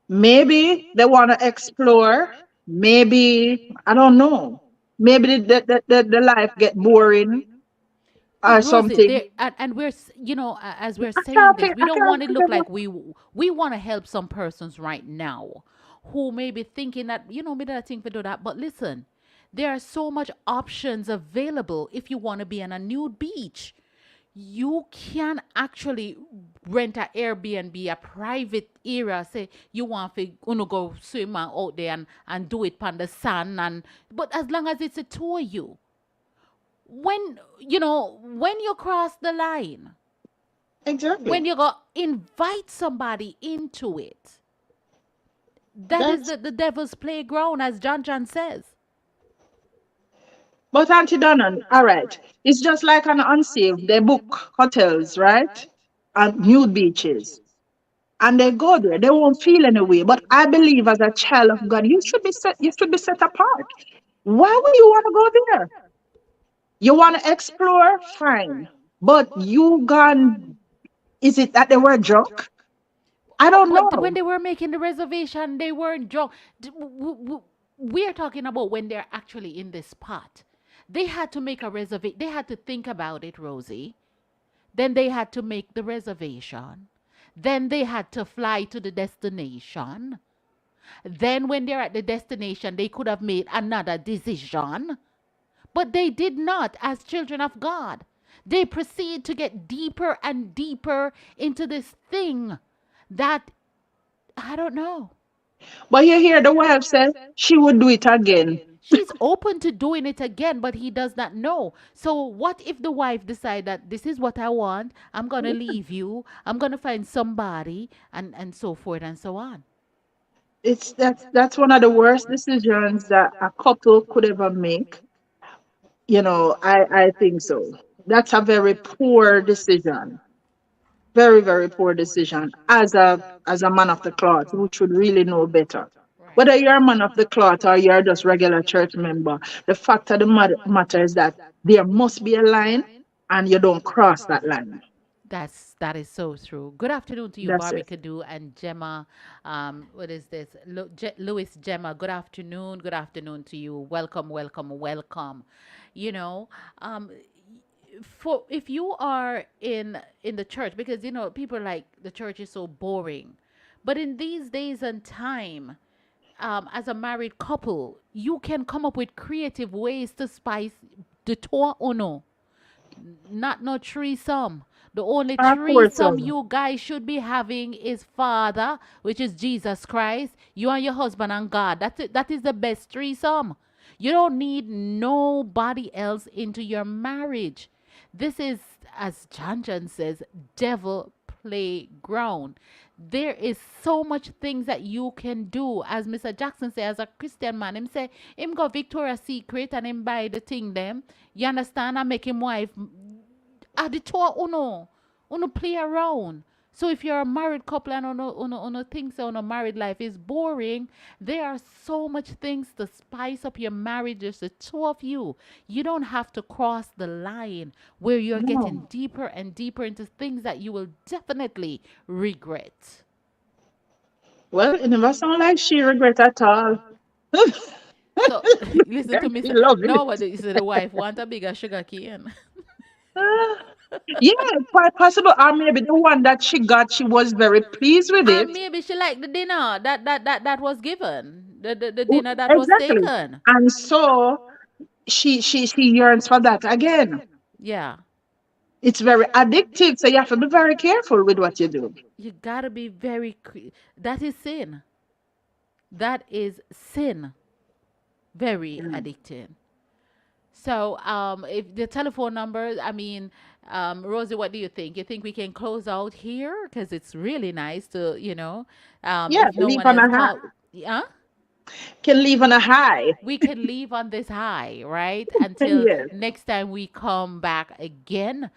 Maybe they want to explore. Maybe, I don't know. Maybe the life get boring But or Rosie, something. and we're as we're I saying can't this, think, we I don't can't want to think look of like we want to help some persons right now who may be thinking that me that think we do that. But listen, there are so much options available if you want to be on a nude beach. You can actually rent an Airbnb, a private area. Say you want to go swim out there and do it on the sun, but as long as it's a two of you. When you cross the line, Exactly. when you go invite somebody into it, that is the devil's playground, as John John says. But Auntie Donna, all right. It's just like an unsaved. They book hotels, right? And nude beaches. And they go there. They won't feel any way. But I believe as a child of God, you should be set apart. Why would you want to go there? You want to explore? Fine. But you gone, is it that they were drunk? I don't But when know. they were making the reservation, they weren't drunk. We're talking about when they're actually in the spot. They had to make a reservation. They had to think about it, Rosie. Then they had to make the reservation. Then they had to fly to the destination. Then, when they're at the destination, they could have made another decision. But they did not, as children of God. They proceed to get deeper and deeper into this thing that, I don't know. But you hear the wife say she would do it again. She's open to doing it again, but he does not know. So what if the wife decide that this is what I want? I'm gonna leave you. I'm gonna find somebody, and so forth and so on. That's one of the worst decisions that a couple could ever make. I think so. That's a very poor decision. Very, very poor decision as a man of the cloth who should really know better. Whether you're a man of the cloth or you're just regular church member, the fact of the matter is that there must be a line and you don't cross that line. That is so true. Good afternoon to you, That's Barbie it. Cadu and Gemma. What is this? Louis Gemma. Good afternoon. Good afternoon to you. Welcome, welcome, welcome. You know, um, for if you are in the church, because people are like the church is so boring, but in these days and time, as a married couple, you can come up with creative ways to spice the tour or no. Not no threesome. The only Of course, threesome so. you guys should be having is Father, which is Jesus Christ, you and your husband and God. That's it. That is the best threesome. You don't need nobody else into your marriage. This is, as John says, devil playground. There is so much things that you can do. As Mr. Jackson said, as a Christian man, him say him go Victoria's Secret and him buy the thing them. You understand? And make him wife at the tour uno play around. So if you're a married couple and uno thinks uno married life is boring, there are so much things to spice up your marriage. Just the two of you. You don't have to cross the line where you're getting No. deeper and deeper into things that you will definitely regret. Well, it never sound like she regret at all. So listen to me. She love it. No, what is the wife want a bigger sugar cane? Yeah, quite possible. Or maybe the one that she got, she was very pleased with And it. maybe she liked the dinner that was given, the dinner that was Exactly. taken. And so she yearns for that again. Yeah, It's very addictive, so you have to be very careful with what you do. you gotta be very. That is sin. That is sin. Very addicting. So, if the telephone number, I mean, Rosie, what do you think? You think we can close out here? Because it's really nice to, Yeah, if no leave one on else a high. call, yeah, Can leave on a high. we can leave on this high, right? Until Yes. next time we come back again.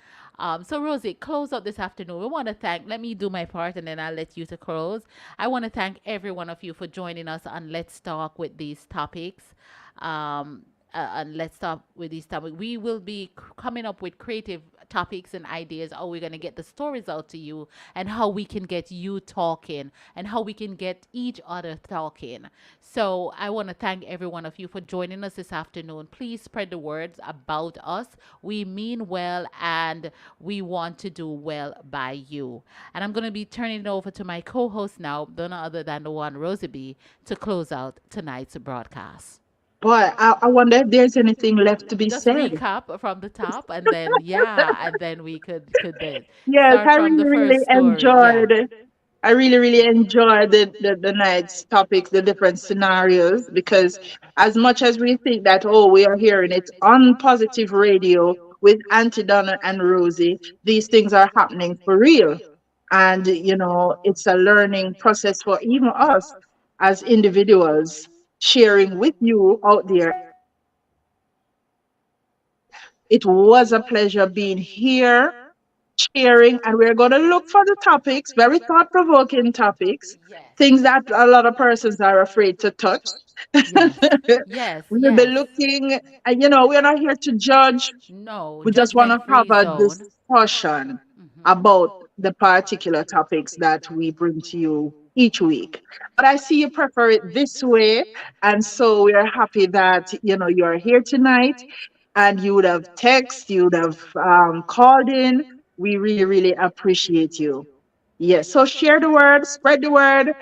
So Rosie, close out this afternoon. We want to thank, let me do my part and then I'll let you to close. I want to thank every one of you for joining us on Let's Talk with these topics. Um, and let's start with these topics. We will be coming up with creative topics and ideas, how we're going to get the stories out to you, and how we can get you talking, and how we can get each other talking. So I want to thank every one of you for joining us this afternoon. Please spread the words about us. We mean well and we want to do well by you. And I'm going to be turning it over to my co-host now, none other than the one, Rosie B, to close out tonight's broadcast. Boy, I wonder if there's anything left to be Just said. recap from the top, and then yeah, and then we could Yes, start I from the really, really first story. Yeah. enjoyed I really, really enjoyed the night's topics, the different scenarios, because as much as we think that, oh, we are hearing it on positive radio with Auntie Donna and Rosie, these things are happening for real. And, it's a learning process for even us as individuals sharing with you out there. It was a pleasure being here, sharing, and we're going to look for the topics, very thought provoking topics, things that a lot of persons are afraid to touch. Yes. Yes. We'll be Yes. looking, and we're not here to judge. No We just want judgment to have free a zone. discussion about the particular topics that we bring to you each week. But I see you prefer it this way. And so we are happy that, you're here tonight and you would have texted, you would have called in. We really, really appreciate you. Yes. So share the word, spread the word.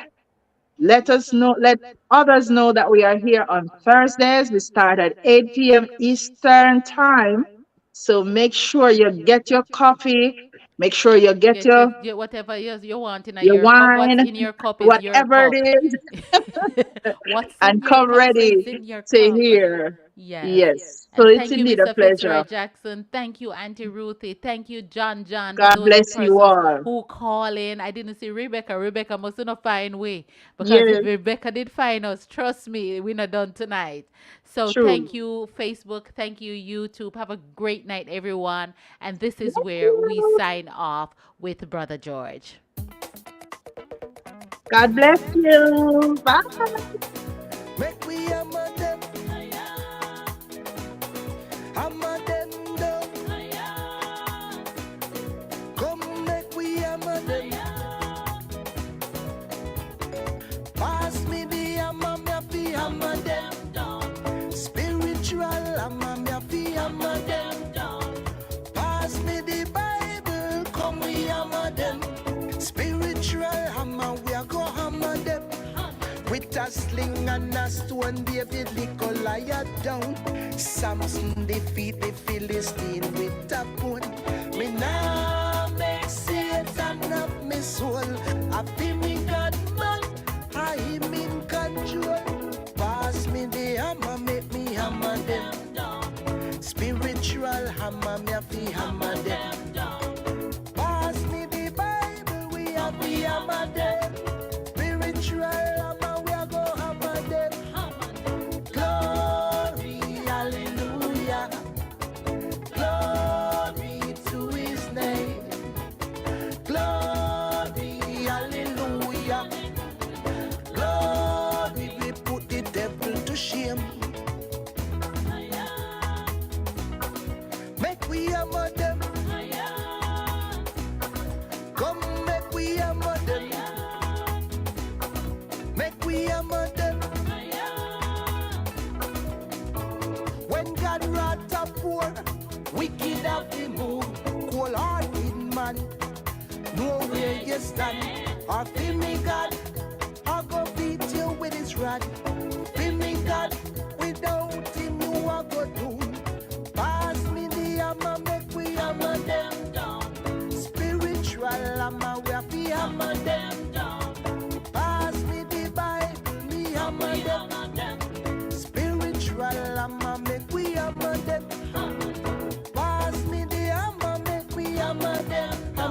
Let us know, let others know that we are here on Thursdays. We start at 8 p.m. Eastern time. So make sure you get your coffee. Make sure you get Get your whatever you want in your your cup. What's wine, in your cup is your whatever it cup. is, What's in and your come cup ready stays in your to cup. hear. Yes. Yes. So And it's thank you, indeed a Mr. pleasure. Fitzroy Jackson. Thank you, Auntie Ruthie. Thank you, John, for God those who bless you persons all. who call in. I didn't see Rebecca. Rebecca must not find way. Because if Yes, Rebecca did find us, trust me, we're not done tonight. So true. thank you, Facebook. Thank you, YouTube. Have a great night, everyone. And this is where we sign off with Brother George. God bless you. Bye. Make we hammer them, hammer them down. Come make we hammer them. Pass me the hammer, me a fi hammer them. Spiritual hammer, me a fi hammer them. Pass me the Bible, come we hammer them. Spiritual hammer, we a go hammer them. With a sling and a stone, David the Goliath down. Samson defeat the Philistine with a bone. Me now make Satan of me soul. I feel me God man, I him in control. Pass me the hammer, make me hammer them. Spiritual hammer, me a fi hammer them. Pass me the Bible, we have the hammer them. Spiritual hammer, we a go hammer them. Glory, hallelujah. Glory to his name. Glory, hallelujah. Glory, we put the devil to shame. Make we hammer them. Come make we hammer them. Make we hammer them. When God wrath a pour, wicked have to move. Cold-hearted man, know where you stand. Or feel me God, I go beat you with his rod.